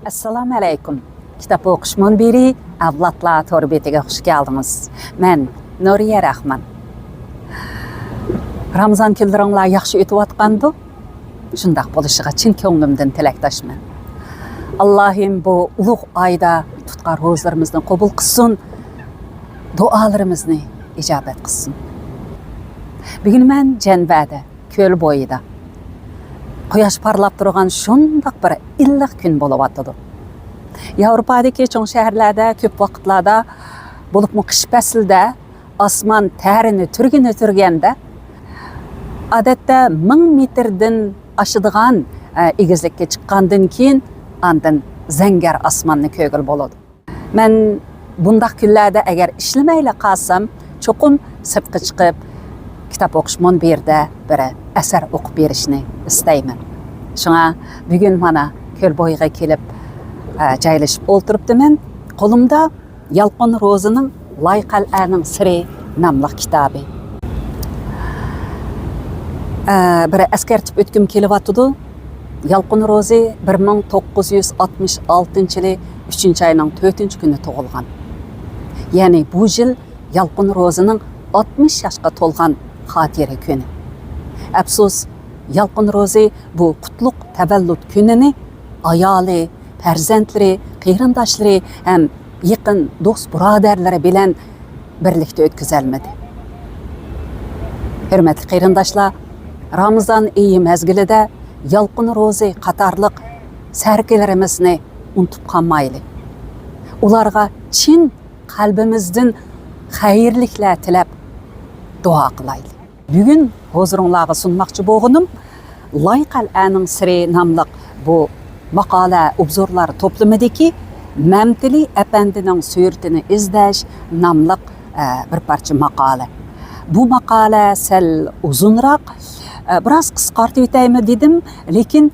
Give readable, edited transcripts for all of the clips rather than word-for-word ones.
Assalamu alaykum. Kitap o'qish munbiri avlodlar to'rbetiga xush keldingiz. Men Nuriya Rahman. Ramazon kunlaringlar yaxshi o'tayotgandi? Shundaq bo'lishiga chin ko'nglimdan tilakdoshman. Allohim bu ulug' oyda tutgan ro'zalarimizni qabul qilsin, duolarimizni ijobat qilsin. Bugun men Janbada, ko'l bo'yida quyosh parlab turgan shundoq bir illiq kun bo'layotdi. Yevropadagi cho'ng shaharlarda ko'p vaqtlarda bo'libmi qish faslida osmon tarini turganda odatda 1000 metrdan oshadigan egizlikka chiqqandan keyin andan zangar osmonni ko'gil bo'ladi. Men bundaq kunlarda agar ishlamayla qolsam, cho'qim sirtqa chiqib kitap o'qish munbirida bir asar o'qib berishni istayman. Shunga bugun mana ko'l bo'yiga kelib joylashib o'tiribdiman. Qo'limda Yalqin Ro'zining Loyqal'aning siri nomli kitobi. Bir askartib o'tkim kelyapti. Yalqin Ro'zi 1966-yili 3-oyning 4-kuni tug'ilgan. Ya'ni bu yil Yalqin Ro'zining 60 yoshga to'lgan xotira kuni. Afsus, Yalqin Ro'zi bu qutlug' tavallud kunini ayoli, farzandlari, qarindoshlari ham yaqin do'st birodarlari bilan birlikda o'tkazolmadi. Hurmatli qarindoshlar, Ramazon oyi mezgilida Yalqin Ro'zi qatorliq sarkilarimizni unutib qolmaylik. Ularga chin qalbimizdan xayrliklar tilab duo qilaylik. Bugun huzuringizga sunmoqchi bo'lganim Loyqal'aning siri nomli bu maqola obzorlar to'plamidagi Mamtili apandining suratini izlash nomli bir parcha maqola. Bu maqola sal uzunroq, biroz qisqartib o'taymi dedim, lekin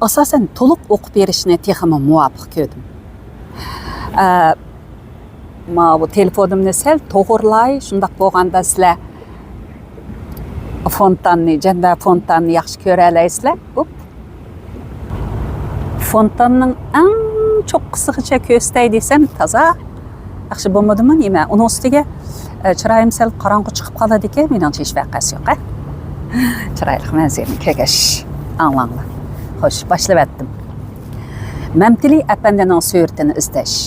asosan to'liq o'qib berishni texmi muvofiq ko'rdim. Bu telefonimni sal to'g'rilay, shundaq bo'lganda sizlar Janda fontanni yaxshi ko'ra olasizlar. Fontanning eng cho'qqisigacha ko'stay desam toza yaxshi bo'lmadimi nima? Uning ustiga chiroyim sal qorong'i chiqib qoladi ekan, meningcha hech vaqasi yo'q. Chiroyli manzarani ko'gash anglanglar. Xo'sh, boshlavatdim. Mamtili apandining suratini izlash.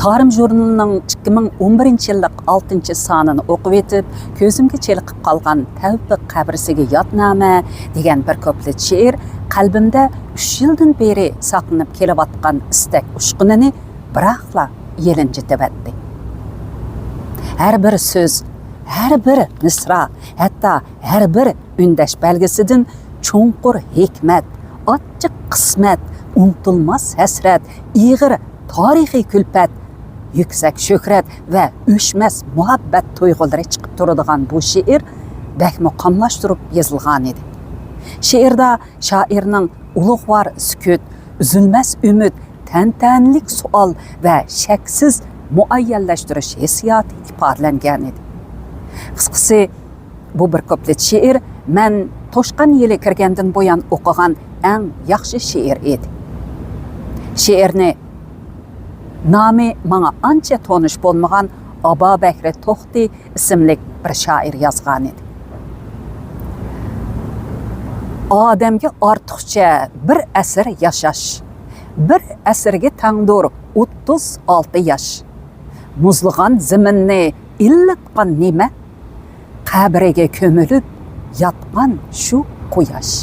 Tarım jurnalining 2011-yillik 6-sonini o'qib etib, ko'zimga cheliqib qolgan Tavfiq qabrisiga yodnoma degan bir ko'plit she'r qalbimda 3 yildan beri saqlanib kelayotgan istak ushqunini biroqla yelinjitibdi. Har bir so'z, har bir misra, hatto har bir undash belgisidan cho'nqur hikmat, ochiq qismat, unutilmas hasrat, ig'ir tarixiy kulfat, yuksak shuhrat va o'chmas muhabbat tuyg'ulari chiqib turadigan bu she'r bakmo qamlashtirib yozilgan edi. She'rda shoirning ulug'vor sukut, uzilmas umid, tantanlik savol va shaksiz muayyanlashtirish hissiyoti ifodalangan edi. Qisqasi, bu bir ko'plit she'r men to'shqan yili kirgandan buyon o'qigan eng yaxshi she'r edi. She'rni nomi menga ancha tonish bo'lmagan Abo Bakri To'xti ismli bir shoir yozgan edi. Odamga ortiqcha bir asr yashash, bir asrga tangdur 36 yosh. Muzlig'an zaminni illatgan nima? Qabriga ko'milib yotgan shu quyosh.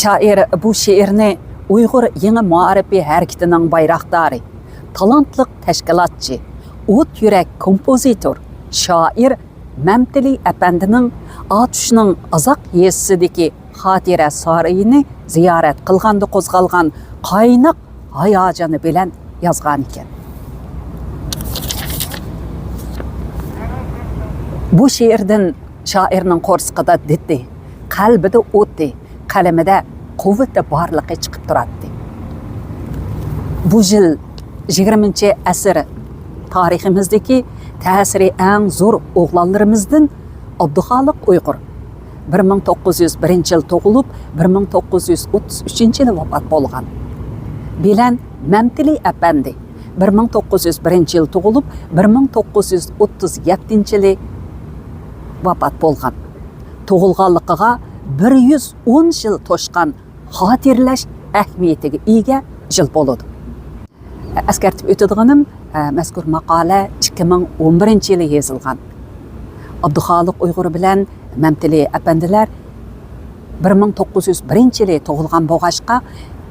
Shoir bu she'rni Uyg'ur yangi ma'rifiy harakatining bayroqdori, talantli tashkilotchi, o't yurak kompozitor, shoir Mamtili apandining Atushning Azoq yezsidagi xotira sarayini ziyorat qilganda qo'zg'algan qaynoq hayojoni bilan yozgan ekan. Bu she'rdan shoirning qo'rsqida diddi, qalbida o'tdi, qalamida quvvati borligi chiqib turadi. Bu yil 20-asr tariximizdagi ta'siri eng zo'r o'g'lonlarimizdan Abduxoliq Uyg'ur 1901 yıl tug'ilib, 1933 yılı vafot bo'lgan. Bilan Mamtili apandi 1901 yıl tug'ilib, 1937 yılı vafot bo'lgan. Tug'ilganligiga 110 yıl to'shgan xotirlash ahamiyatiga ega yil bo'ladi. Eskartib o'tadiganim, mazkur maqola 2011 yılı yozilgan. Abduxoliq Uyg'ur bilan Mamtili apandilar 1901 yılı tug'ilgan bo'lg'achqa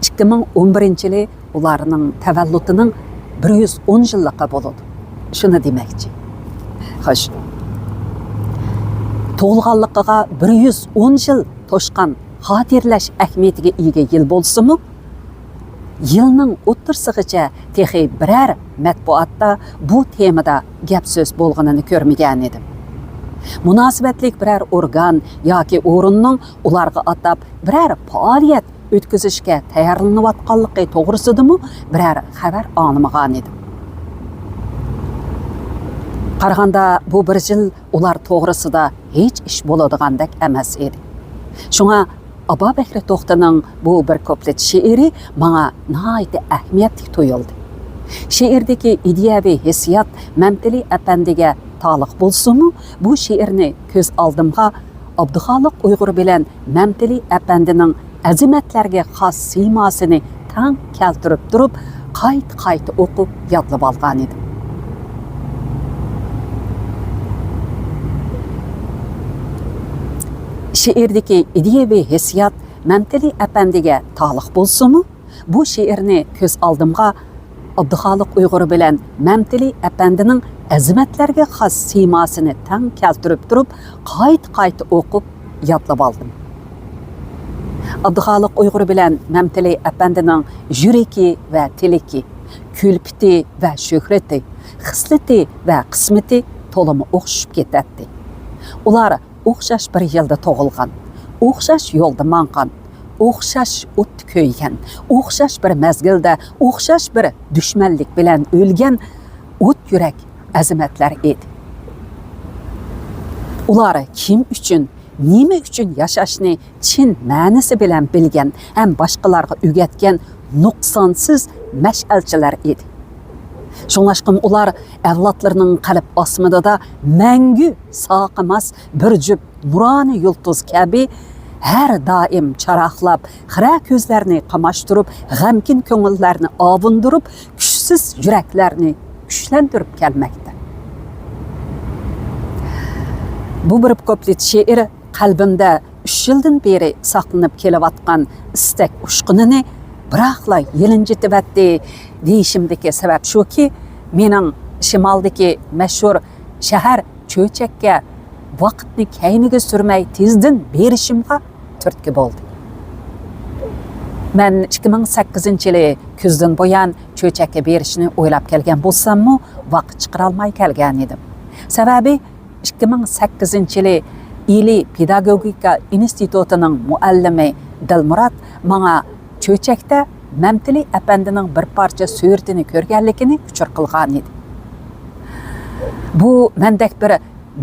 2011 yılı ularning tavalludining 110 yilligi bo'ladi. Shuni demoqchi. Xo'sh. Tug'ilganligiga 110 yil to'shgan xotirlash ahamiyatiga ega yil bo'lsa-mu, yilning o'ttirsig'icha texi biror matbuotda bu temada gap so'z bo'lganini ko'rmagan edim. Munosabatlik biror organ yoki o'rinning ularga atab biror faoliyat o'tkazishga tayyorlanayotganligi to'g'risidami biror xabar olmagan edim. Qaraganda bu bir yil ular to'g'risida hech ish bo'ladigandek emas edi. Shunga Aba Bekri To'xtaning bu bir ko'plet she'ri menga nihoyatda ahamiyatli tuyuldi. She'rdagi ideyaviy hissiyot Mamtili apandiga taalluq bo'lsa-mu, bu she'rni ko'z oldimga Abduxoliq Uyg'ur bilan Mamtili apandining azimatlarga xos siymosini tang keltirib turib, qayta o'qib yodlab olgan edim. She'rdagi ideyaviy hissiyot Mamtili apandiga taalluq bo'lsa-mu, bu she'rni ko'z oldimga Abduxoliq Uyg'ur bilan Mamtili apandining azimatlarga xos siymosini tang keltirib turib, qayta o'qib yodlab oldim. Abduxoliq Uyg'ur bilan Mamtili apandining yuragi va tiliki, kulpiti va shuhrati, xislati va qismati to'limi o'xshab ketadi. Ular o'xshash bir yilda tug'ilgan, o'xshash yo'lda mangan, o'xshash o't ko'ygan, o'xshash bir mezgilda, o'xshash bir dushmanlik bilan o'lgan o't yurak azimatlar edi. Ular kim uchun, nima uchun yashashni chin ma'nisi bilan bilgan ham boshqalarga o'rgatgan nuqsonsiz mash'alchilar edi. Şunlaşqım ular avlodlarining qalb osmidida mangu soqimas bir jup nuroniy yulduz kabi har doim charaqlab, xira ko'zlarni qamashtirib, g'amkin ko'ngillarni ovundirib, kuchsiz yuraklarni kuchlantirib kelmoqda. Bu bir ko'plet she'r qalbimda 3 yildan beri saqlanib kelayotgan istak ushqinini biroqla yelinjitibdi deyishimdagi sabab shuki, mening shimoldagi mashhur shahar Cho'chakka vaqtni kayniga surmay tezdan berishimga turtki bo'ldi. Men 2008-yili kuzdan buyon Cho'chakka berishni o'ylab kelgan bo'lsam-mu, vaqt chiqara olmay kelgan edim. Sababi 2008-yili Ili Pedagogika institutining muallimi Dilmurod menga Cho'chakda Mamtili apandining bir parcha suratini ko'rganligini uchur qilgan edi. Bu mendek bir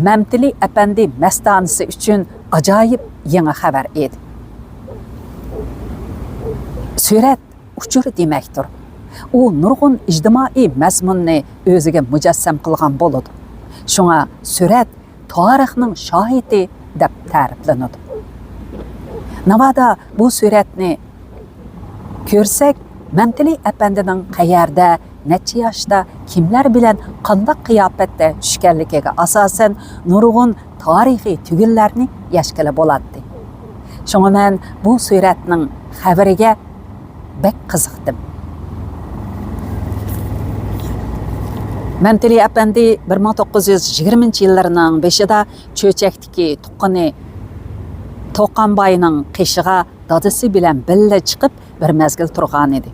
Mamtili apandi mastanisi uchun ajoyib yangi xabar edi. Surat uchur demakdir. U nurg'un ijtimoiy mazmunni o'ziga mujassam qilgan bo'ladi. Shunga surat tarixning shohidi deb ta'riflanadi. Navada bu suratni ko'rsak, Mamtili apandining qayerda, necha yoshda, kimlar bilan qanday qiyofatda tushganligiga asosan nurg'un tarixiy tugunlarni yashkala bo'ladi. Shunga men bu suratning xabariga bek qiziqdim. Mamtili apandi 1920-yillarning 5-ida Cho'chakdagi tuqqani To'qanboyning qishig'a dadasi bilan billa chiqib bir mezgil turgan edi.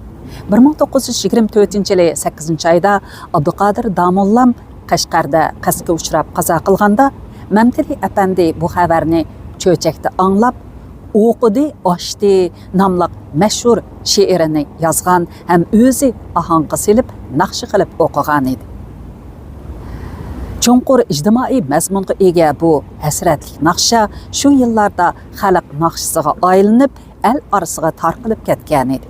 1924-yili 8-oyda Abduqodir Damollam Qashqarda qasdga uchrab qazo qilganda, Mamtili apandi bu xabarni Cho'chakda anglab, o'qidi, ochdi nomli mashhur she'rini yozgan ham o'zi ahongga silib, naqshi qilib o'qigan edi. Чоңқур ijtimoiy mazmunga ega bu hasratlik naqsha shu yillarda xalq naqshisiga aylanib, el orasiga tarqalib ketgan edi.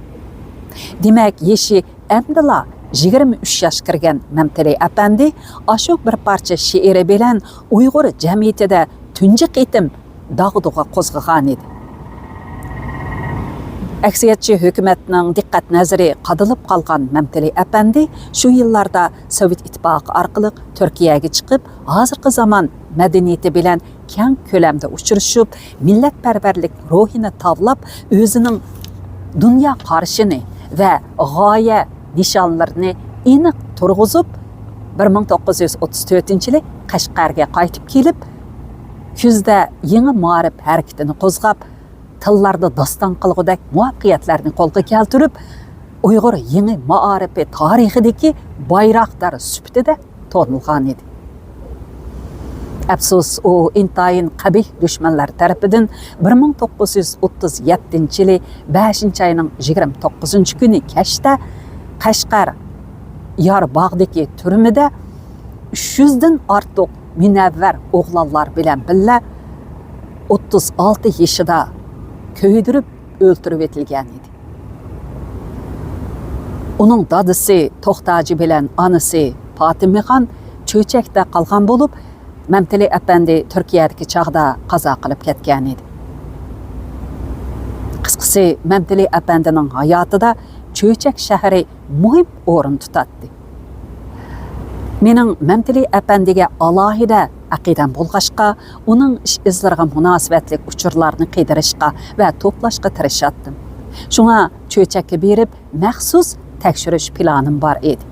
Demak, yeshi amdila 23 yosh kirgan Mamtili apandi ashu bir parcha she'ri bilan Uyg'ur jamiyatida tunji qitim dag'duga qo'zg'agan edi. Aksiyatchi hukumatning diqqat nazari qadilib qolgan Mamtili apandi shu yillarda Sovet ittifoqi orqali Turkiyaga chiqib, hozirgi zamon madaniyati bilan keng ko'lamda uchrashib, millatparvarlik ruhini tavlab, o'zining dunyo qarashini va g'oya nishonlarini aniq turg'izib, 1934-yili Qashqarga qaytib kelib, kuzda yangi ma'rif harakatini qo'zg'ab, tillarda doston qilgudek muvaffaqiyatlarni qo'lga keltirib, Uyg'ur yangi ma'arifi tarixidagi bayroqdor sifatida tanilgan edi. Afsus, u intayin qabih dushmanlar tarafidan 1937-yili 5-oyning 29-kuni kashda Qashqar Yorbog'dagi turmida 300 dan ortiq munavvar o'g'lonlar bilan birga 36 yoshida köydirib o'ltirib etilgan edi. Uning dadisi To'xtaji bilan onasi Fatimixon cho'chakda qolgan bo'lib, Mamtili apandi Turkiyadagi chog'da qazo qilib ketgan edi. Qisqasi, Mamtili apandining hayotida cho'chak shahri muhim o'rin tutadi. Mening Mamtili apandiga alohida aqidam bo'lg'ashqa, uning ish izlariga munosabatli uchurlarni qidirishga va to'plashga tirishdim. Shunga cho'chakka berib, maxsus tekshirish planim bor edi.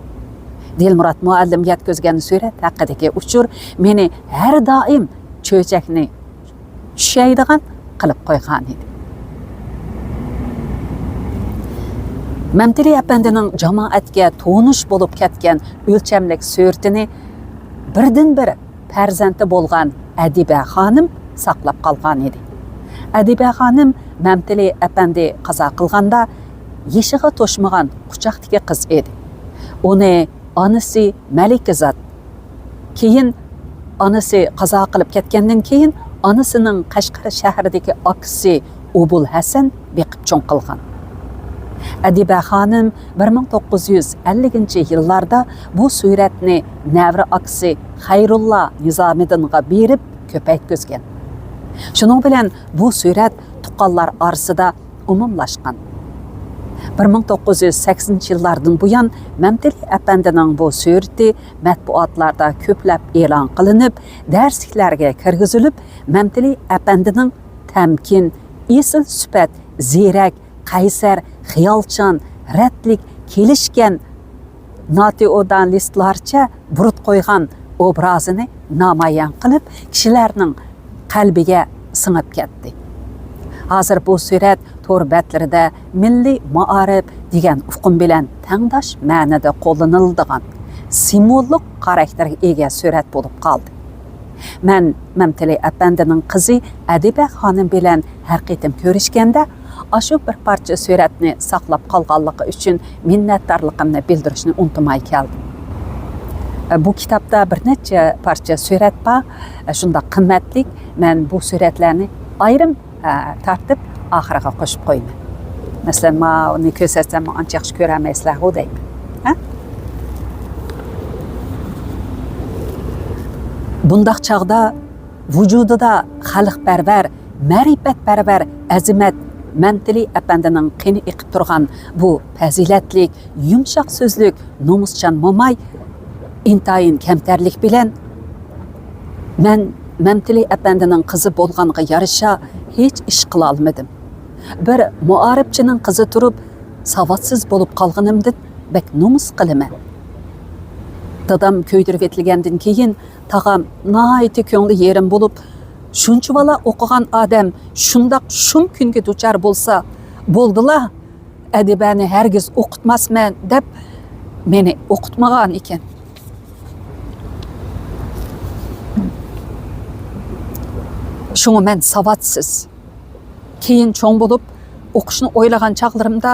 Dilmurod muallim yetkazgan surat haqidagi uchur meni har doim cho'chakni tushaydigan qilib qo'ygan edi. Mamtili apandining jamoatga tonish bo'lib ketgan o'lchamlik suratini birdan-bir farzandi bo'lgan Adiba xonim saqlab qolgan edi. Adiba xonim Mamtili apandi qazo qilganda yeshiga to'shmagan quchoqdagi qiz edi. Uni onasi Malikazod, keyin onasi qazo qilib ketgandan keyin onasining Qashqar shahridagi akasi Obul Hasan beqib cho'ng qilgan. Adiba xonim 1950-yillarda bu suratni navri akasi Xayrulla Nizomiddinga berib ko'paytgan. Shuning bilan bu surat tuqqanlar orasida umumlashgan. 1980-yillardan buyon Mamtili apandining bu surati matbuotlarda ko'plab e'lon qilinib, darsliklarga kirgizilib, Mamtili apandining tamkin, esil sifat, ziyrak, qaysar, xiyolchan, ratlik, kelishgan nationalistlarcha burut qo'ygan obrazini namoyon qilib, kishilarning qalbiga singib ketdi. Hozir bu surat to'r betlarida milliy ma'arif degan uqum bilan tangdosh ma'noda qo'llaniladigan simvollik xarakterga ega surat bo'lib qoldi. Men Mamtili apandining qizi Adiba xonim bilan har qitim ko'rishganda ashu bir parcha suratni saqlab qolganligi uchun minnatdorligimni bildirishni unutmay keldim. Bu kitobda bir necha parcha surat bor, shunda qimmatli. Men bu suratlarni ayrim tartib oxiriga qo'shib qo'yman. Masalan, men uni ko'rsatsam ancha yaxshi ko'ramaysizlar, deyman. Bundaq chog'da vujudida xalqparvar, ma'rifatparvar azimat Mamtili apandining qini iqib turgan bu fazilatlik, yumshoq so'zlik, nomuschan mo'may intayin kamtarlik bilan men Mamtili apandining qizi bo'lganiga yarasha hech ish qila olmadim. Bir muarifchining qizi turib, savotsiz bo'lib qolganimdan bek nomus qilaman. Dadam ko'ydirib etilgandan keyin tag'am nihoyatda ko'ngli yerim bo'lib, shuncha bola o'qigan odam shundoq shum kunga duchor bo'lsa, bo'ldilar, adibani hargiz o'qitmasman deb meni o'qitmagan ekan. Shunga men savotsiz. Keyin cho'ng bo'lib, o'qishni o'ylagan chaqlarimda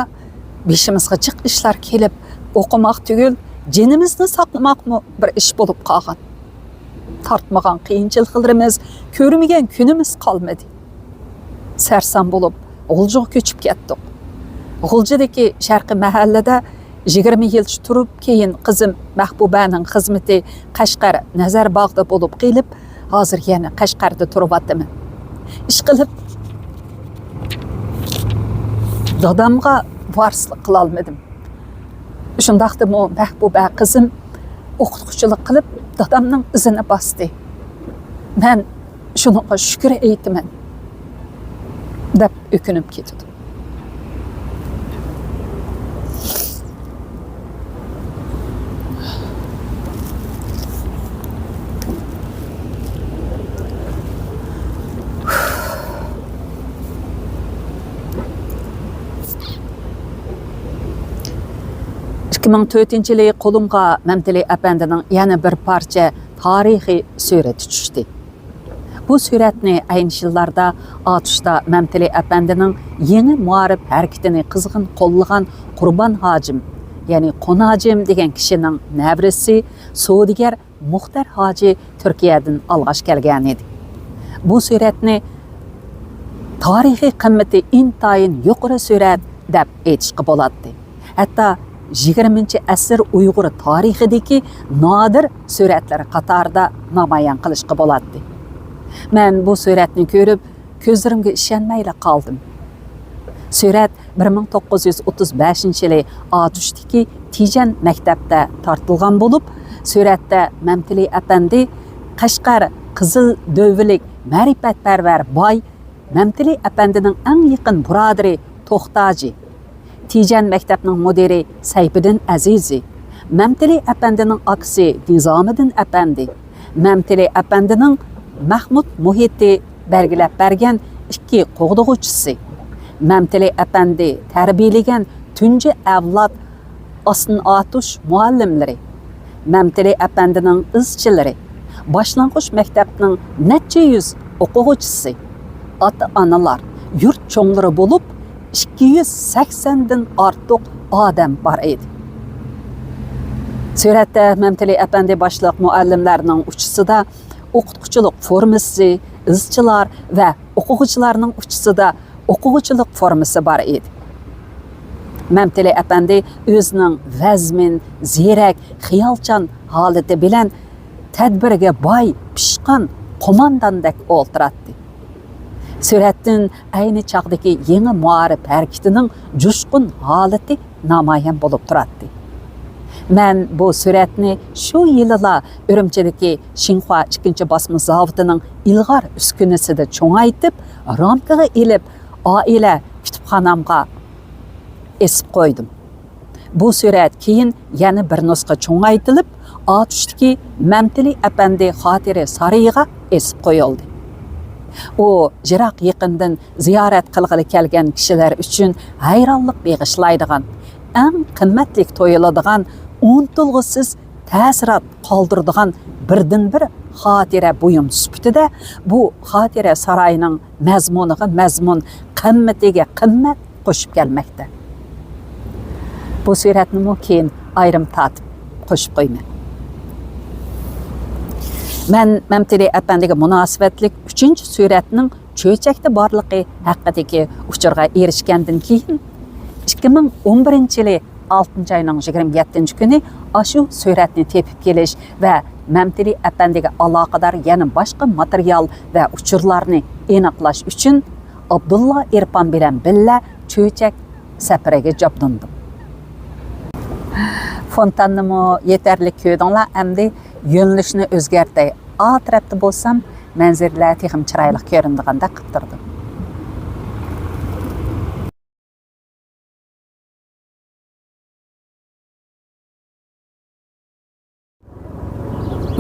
beshimizga jiq ishlar kelib, o'qimoq tugul, jinimizni saqlamoqmi bir ish bo'lib qolgan. Tartmagan qiyinchiliklarimiz, ko'rmagan kunimiz qolmadi. Sarson bo'lib, G'uljiga ko'chib ketdik. G'uljidagi sharqiy mahallada 20 yil turib, keyin qizim Mahbubaning xizmati Qashqar Nazarbog'da bo'lib qilib, hozir yana Qashqarda turyapman. Ish qilib dadamga varislik qila olmadim. Shundaqda Mahbuba qizim o'qituvchilik qilib, dadamning izini bosdi. Men shunga shukr aytaman deb o'kinib ketdim. Ming 2004-yili qo'limga Mamtili apandining yana bir parcha tarixiy surati tushdi. Bu suratni ayni yillarda Atushda Mamtili apandining yangi muarif harakatini qizg'in qo'llagan Qurbon hojim, ya'ni Qonajim degan kishining navrisi Saudigar Muxtar hoji Turkiyadan olg'ash kelgan edi. Bu suratni tarixiy qimmati intayin yuqori surat deb aytishga bo'ladi. Hatto 20-asr Uyg'ur tarixidagi nodir suratlar qatorida namoyon qilishga bo'ladi. Men bu suratni ko'rib, ko'zlarimga ishonmay qoldim. Surat 1935-yili Atushdagi Tijan maktabda tortilgan bo'lib, suratda Mamtili apandi Qashqar Qizil Dövlik ma'rifatparvar boy Mamtili apandining eng yaqin birodari To'xtaji, Tijan maktabning mudiri Sayfiddin Azizi, Mamtili apandining aksi Nizomiddin apandi, Mamtili apandining Mahmud Muhiti belgilab bergan ikki qo'g'dug'uvchisi, Mamtili apandi tarbiyalagan tunji avlod Ostin Atush muallimlari, Mamtili apandining izchilari, boshlang'ich maktabning necha yuz o'quvchisi, ota-onalar, yurt cho'nglari bo'lib 280 dan ortiq odam bor edi. Suratda Mamtili apandi boshliq muallimlarning uchisida o'qituvchilik formasi, izchilar va o'quvchilarning uchisida o'quvchilik formasi bor edi. Mamtili apandi o'zining vazmin, ziyrak, xiyolchan holati bilan tadbirga boy, pishqon qo'mondondek o'ltiradi. Suratdan ayni chog'dagi yangi muarif harakatining jo'shqin holati namoyon bo'lib turadi. Men bu suratni shu yilda Urumchidagi Xinhua 2-bosma zavodining ilg'or uskunasida cho'ngaytib, ramkaga ilib, oila kutubxonamga esib qo'ydim. Bu surat keyin yana bir nusxa cho'ngaytilib, Atushdagi Mamtili apandi xotira sarayiga esib qo'yildi. O, jiroq yaqindan ziyorat qilg'ili kelgan kishilar uchun hayronlik beg'ishlaydigan, eng qimmatli to'yiladigan, unutilg'isiz ta'sirot qoldiradigan birdan-bir xotira buyum sifatida bu xotira saroyining mazmuniga mazmun, qimmatiga qimmat qo'shib kelmoqda. Bu suratni keyin ayrim tatib qo'shib qo'yman. Men Mamtili apandiga munosabatlik 3-suratning cho'chakda borligi haqidagi uchurga erishgandan keyin 2011-yili 6-oyning 27-kuni shu suratni tepib kelish va Mamtili apandiga aloqador yana boshqa material va uchurlarni aniqlash uchun Abdulla Irfon bilan billa cho'chak safariga joblandim. Fontannimi yetarli ko'rdinglar, endi yo'nalishni o'zgartay. A tarafda bo'lsam, manzaralar texim chiroyli ko'rindiganda qilib turdim.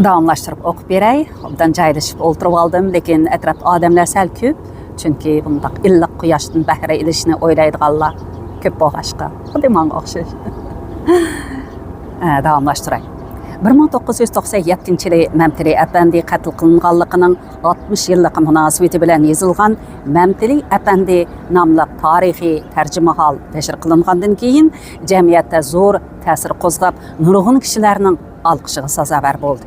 Davomlashtirib o'qib beray. Obdan joylashib o'ltirib oldim, lekin atrofda odamlar sal ko'p, chunki bundaq illiq quyoshdan bahra ilishni o'ylaydiganlar ko'p bo'lg'ashqa. Xuddi menga o'xshash. Davomlashtiray. 1997-yili Mamtili apandi qatl qilinganligining 60 yillik munosabati bilan yozilgan Mamtili apandi nomli tarixiy tarjimahol nashr qilingandan keyin jamiyatda zo'r ta'sir qo'zg'ab, nurg'un kishilarning olqishiga sazovor bo'ldi.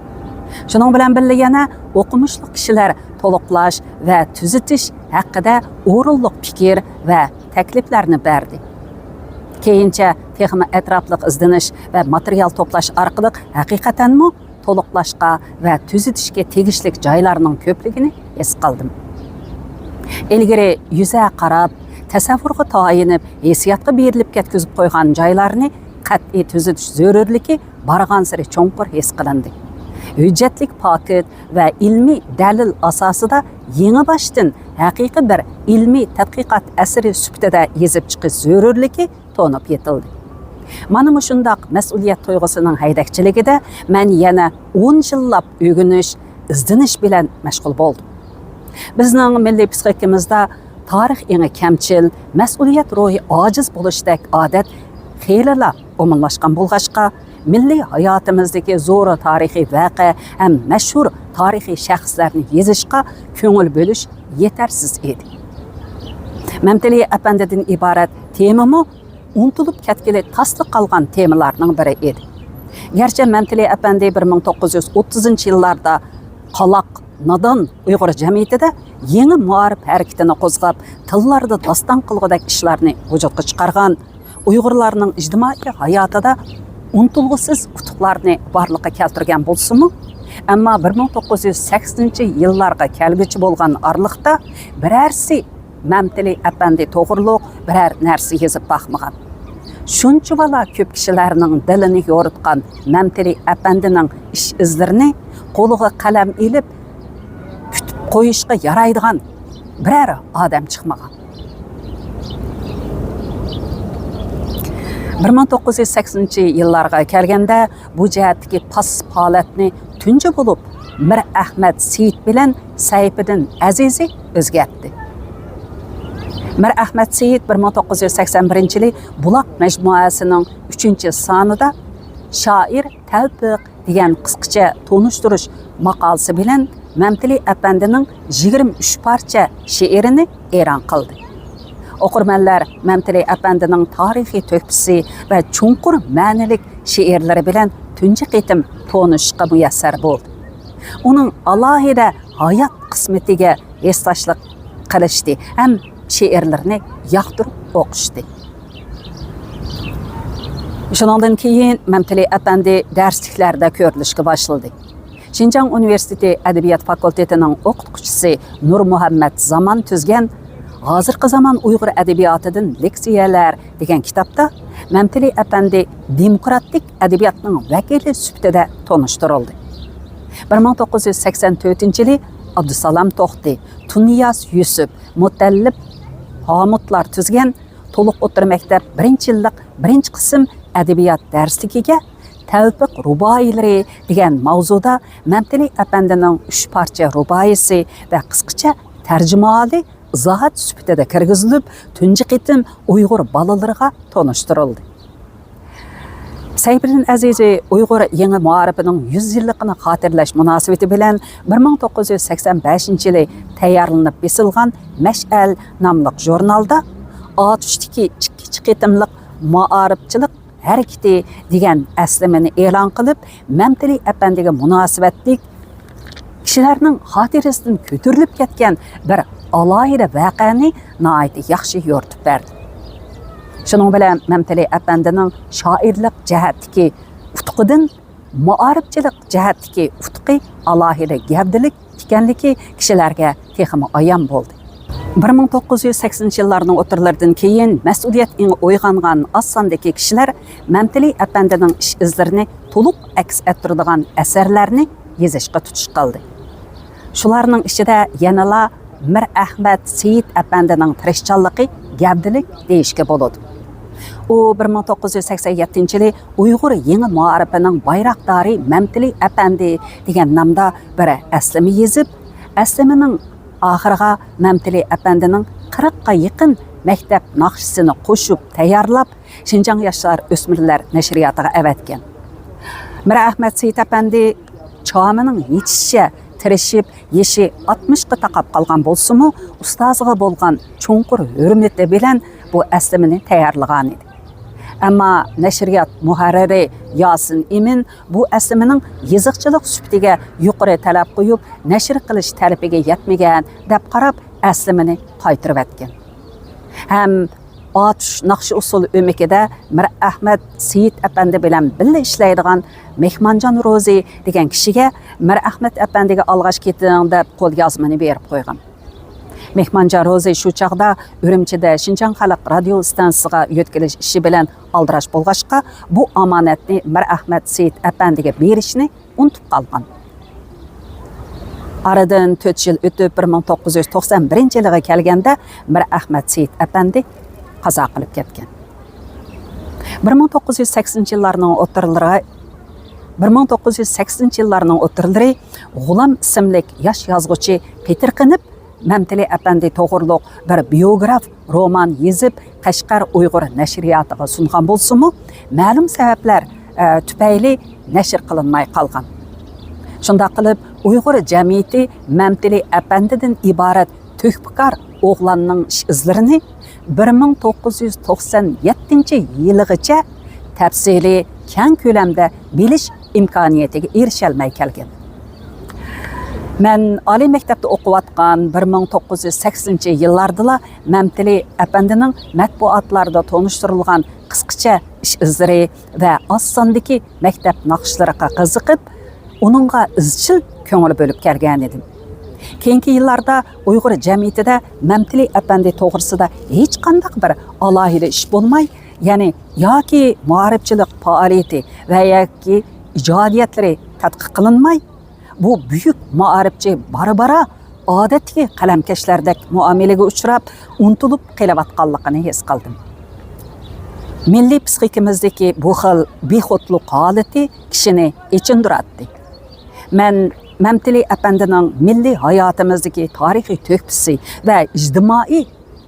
Şunun bilan birga yana o'qimishli kishilar to'liqlash va tuzitish haqida o'rinliq fikr va takliflarni berdi. Keyincha texnik atrofliq izdanish va material to'plash orqali haqiqatanmi to'liqlashga va tuzitishga tegishli joylarning ko'pligini his qildim. Ilgari yuza qarab, tasavvurga tayinib, hissiyotga berilib ketkizib qo'ygan joylarni qat'iy tuzitish zarurligi bargan sari cho'nqur his qilindi. Hujjatlik paket va ilmiy dalil asosida yangi boshdan haqiqiy bir ilmiy tadqiqot asari sifatida yozib chiqish zarurligi to'nib yetildi. Mana shundoq mas'uliyat tuyg'usining haydakchiligida men yana 10 yillab o'rganish, izdanish bilan mashg'ul bo'ldim. Bizning milliy psixikimizda tarix eng kamchil, mas'uliyat ro'yi ojiz bo'lishdek odat xeylilar umumlashgan bo'lg'achqa, milliy hayotimizdagi zo'r tarixiy voqea ham mashhur tarixiy shaxslarni yozishga ko'ngil bo'lish yetarsiz edi. Mamtali apandidan iborat temami unutilib ketgili tasliq qolgan temalarning biri edi. Gerçi Mamtali apandi 1930-yillarda qaloq Nadan Uyg'ur jamiyatida yangi muarif harakatini qo'zg'ab, tillarda doston qilg'idek ishlarni vujudga chiqargan, Uyg'urlarning ijtimoiy hayotida unutilg'isiz qutuqlarni borliqqa keltirgan bo'lsa-mu, ammo 1980-yillarga kelguchi bo'lgan orliqda birarsi Mamtali apandi to'g'riliq biror narsa yozib baxmagan. Shuncha bala ko'p kishilarning dilini yoritgan Mamtali apandining ish izlarini qo'liga qalam ilib qo'yishga yaraydigan biror odam chiqmagan. 1980-yillarga kelganda bu jihatdagi pas holatni tunji bo'lib Mir Ahmad Seyit bilan Sayfiddin Azizi o'zgartdi. Mir Ahmad Seyit 1981-yili Buloq majmuasining 3-sonida shoir Tavfiq degan qisqacha tonishtirish maqolasi bilan Mamtali apandining 23 parcha she'rini e'lon qildi. O'qirmanlar Mamtali apandining tarixiy to'pisi va chunqur ma'nilik she'rlari bilan tunji qitim tonishishga muyassar bo'ldi. Uning alohida hayot qismatiga esdashlik qilishdi ham she'rlarini yoqtirib o'qishdi. Shundan keyin Mamtali apandi darsliklarda ko'rilishga boshladi. Xinjiang Universiteti Adabiyot fakultetining o'qituvchisi Nur Muhammad Zaman tuzgan Hozirgi zamon Uyg'ur adabiyotidan leksiyalar degan kitobda Mamtali apandi demokratik adabiyotning vakili sifatida tanishtirildi. 1984-yili Abdusalom To'xti, Tuniyas Yusuf, Mutallib Hamutlar tuzgan to'liq o'rta maktab 1-yillik 1-qism adabiyot darsligiga Tavfiq ruboilari degan mavzuda Mamtali apandining 3 parcha ruboisi va qisqacha tarjimali izohat sifatida kirgizilib, tunji qitim Uyg'ur bolalariga tanishtirildi. Sayfiddin Azizi Uyg'ur yangi muarifining 100 yilligini xotirlash munosabati bilan 1985-yili tayyorlanib besilgan Mash'al nomli jurnalda otishdagi 2 qitimliq muarifchilik harakati degan aslimini e'lon qilib, Mamtali apandiga munosabatli kishilarning xotirasidan ko'tarilib ketgan bir alohida voqeani nihoyatda yaxshi yoritib berdi. Shuning bilan Mamtali apandining shoirlik jihatdagi utqidan muarifchilik jihatdagi utqi alohida gavdilik ekanligi kishilarga texmi ayon bo'ldi. 1980-yillarning o'rtalaridan keyin mas'uliyat uyg'ongan oz sondagi kishilar Mamtali apandining ish izlarini to'liq aks ettiradigan asarlarni yozishga tutish qildi. Shularning ichida yanala Mir Ahmad Seyit apandining tirishchanligi gavdilik deyishga bo'ladi. U 1987-yili Uyg'ur yangi muarifining bayroqdori Mamtali apandi degan nomda bir aslimi yozib, aslimining oxiriga Mamtali apandining 40 ga yaqin maktab naqshisini qo'shib tayyorlab, Xinjiang yoshlar o'smirlar nashriyotiga avatgan. Mir Ahmad Seyit apandi chomining yetishiga tirishib, yeshi 60 ga taqab qolgan bo'lsa-mu, ustoziga bo'lgan chunqur hurmati bilan bu aslimini tayyorlagan edi. Ammo nashriyot muharriri Yasin Emin bu aslining yiziqchilik sufatiga yuqori talab qo'yib, nashr qilish talabiga yetmagan deb qarab, aslimini qaytirib etgan. Ham Atush Naqshi usul o'mikida Mir Ahmad Seyit apandi bilan birga ishlaydigan Mehmonjon Ro'zi degan kishiga Mir Ahmad apandiga olg'ash keting deb qo'l yozmani berib qo'ygan. Mehmonjon Ro'zi shu chaqda Urumchida Shinjon xalq radio stansiyasiga yetkilish ishi bilan aldirash bo'lg'achqa, bu omonatni Mir Ahmad Seyit apandiga berishni unutib qolgan. Aradan 4 yil o'tib 1991-yilga kelganda Mir Ahmad Seyit apandi qazo qilib ketgan. 1980-yillarning o'tirlari G'ulam ismli yosh yozuvchi Petirqinib Mamtili apandi to'g'riliq bir biograf roman yozib Qashqar Uyg'ur nashriyotiga sungan bo'lsa-mu, ma'lum sabablar tufayli nashr qilinmay qolgan. Shunda qilib Uyg'ur jamiyati Mamtili apandidan iborat to'kpikor o'g'lanning ish izlarini 1997-yilgacha tafsiliy keng ko'lamda bilish imkoniyatiga erisholmay kelgan. Men oliy maktabda o'qiyotgan 1980-yillarda Mamtili apandining matbuotlarda tonishtirilgan qisqacha ish izlari va oz sondagi maktab naqshlariga qiziqib, uningga izchil ko'ngil bo'lib kelgan edim. Keyingi yillarda Uyg'ur jamiyatida Mamtili apandi to'g'risida hech qanday bir alohida ish bo'lmay, ya'ni yoki ma'rifchilik faoliyati va yoki ijodiyatlari tadqiq qilinmay, bu buyuk ma'rifchi bara odatdagi qalamkashlardek muomalaga uchrab, unutilib kelayotganligini his qildim. Milliy psixikamizdagi bu xil bexotlik holati kishini ichindiratdi. Men Mamtili apandining milliy hayotimizdagi tarixiy to'kpisi va ijtimoiy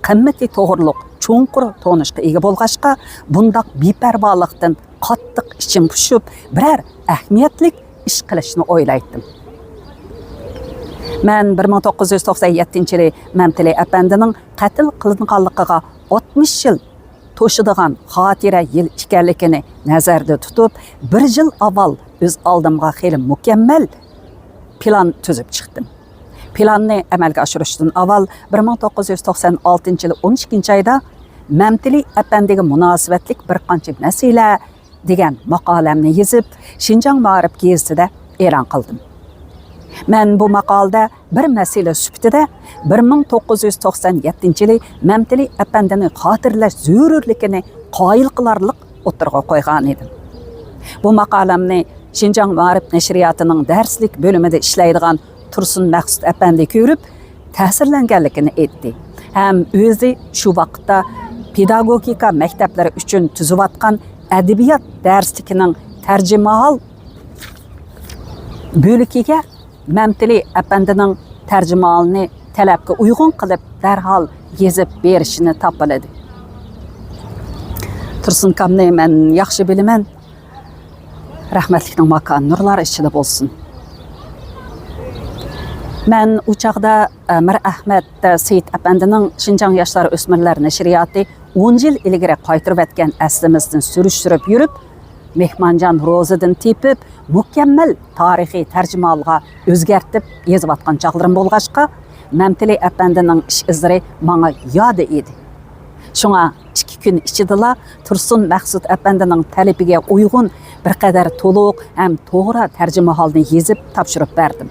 qimmati to'g'riliq cho'nqur tonishga ega bo'lg'achqa, bundaq beparvolikdan qattiq ichim pushib, biror ahamiyatli ish qilishni o'ylaydim. Men 1997-yili Mamtili apandining qatl qilinganligiga 60 yil to'shadigan xotira yil ekanligini nazarda tutib, 1 yil avval o'z oldimga xeyli mukammal plan tuzib chiqdim. Planni amalga oshirishdan avval 1996-yil 12-oyda Mamtili apandiga munosabatlik bir qancha masala degan maqolamni yozib, Shinjon Ma'rif gazetida e'lon qildim. Men bu maqolada bir masala sifatida 1997-yili Mamtili apandini xotirlash zarurligini qoyil qilarlik o'tirg'a qo'ygan edim. Bu maqolamni Shinjon Ma'rif nashriyotining darslik bo'limida ishlaydigan Tursun Maqsud apandi ko'rib, ta'sirlanganligini aytdi. Ham o'zi shu vaqtda pedagogika maktablari uchun tuzayotgan adabiyot darsligining tarjimahol bo'likiga Mamtili apandining tarjimonini talabga uyg'un qilib darhol yezib berishini topiladi. Tursun kamni men yaxshi bilaman. Rahmatlikning makon nurlari ichida bo'lsin. Men u chaqda Mir Ahmad Seyit apandining Shinjon yoshlar o'smirlar nashriyoti 10 yil ilgari qaytirib etgan aslimizni surishtirib yurib, Mehmonjon Ro'zidan tepib, mukammal tarixiy tarjimonga o'zgartib yozayotgan chaqlarim bo'lg'achqa, Mamtili apandining ish izlari menga yod edi. Shunga 2 kun ichida Tursun Maqsud apandining talabiga uyg'un bir qadar to'liq ham to'g'ri tarjima holini yozib topshirib berdim.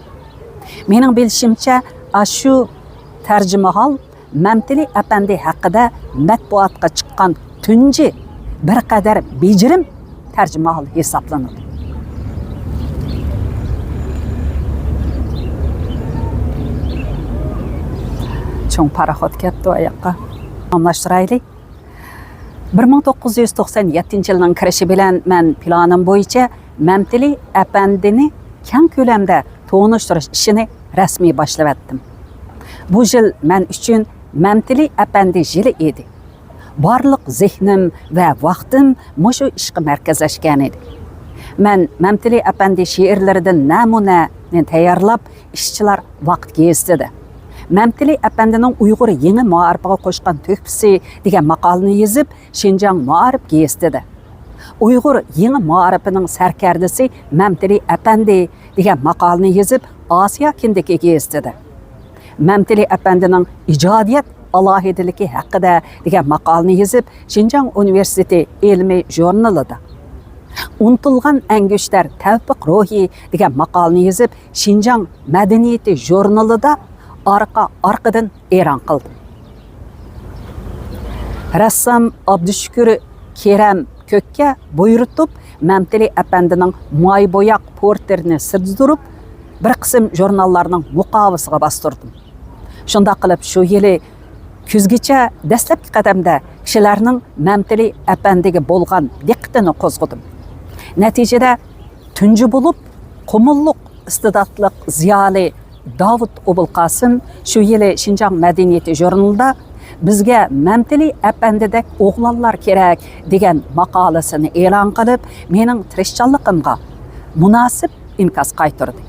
Mening bilishimcha, shu tarjima hol Mamtili apandi haqida matbuotga chiqqan tunji bir qadar bejirim tarjima hol hisoblanadi. Cho'ng paraxod ketdi oyoqqa. Anlashtiraylik. 1997-yilning kirishi bilan men planim bo'yicha Mamtili apandini keng ko'lamda to'nishtirish ishini rasmiy boshlab etdim. Bu yil men uchun Mamtili apandi yili edi. Barliq zehnim va vaqtim mushu ishga markazlashgan edi. Men Mamtili apandi she'rlaridan namunani tayyorlab, ishchilar vaqt kezdidi. Мәмтили әпәндінің Уйғыр еңі мағарыпыға қошқан төкпісі деген мақалыны езіп, Шинжаң мағарып кейістеді. Уйғыр еңі мағарыпының сәркәрдісі Мәмтили әпәнді деген мақалыны езіп, Асия кендеке кейістеді. Мәмтили әпәндінің ижадият алахиділікі хақыда деген мақалыны езіп, Шинжаң университеті елмей журналыды. Ұнтылған әңгіштер тәвпіқ рухи деген мақалыны езіп, Шинжаң мәдениеті журналыда арқыдың еран қылды. Рәссам Абдүшкүр Керем Көкке бұйыртып, Мәмтили әпәндінің май бояқ портеріне сырдырып, бір қысым журналларының мұқабысыға бастырдым. Шында қылып, шу елі күзгече дәсләпкі қадамда кішілерінің Мәмтили әпәндіге болған диқтіні қозғыдым. Нәтижеде түнжі болып, құмыллық, істидатлық, зиялы Давыт Обылқасым шу елі Шинжаң мәдениеті журналында бізге Мәмтили әпәндідек оғлалар керек деген мақаласыны елан қылып, менің тірішчалықымға мұнасып инкас қайтырды.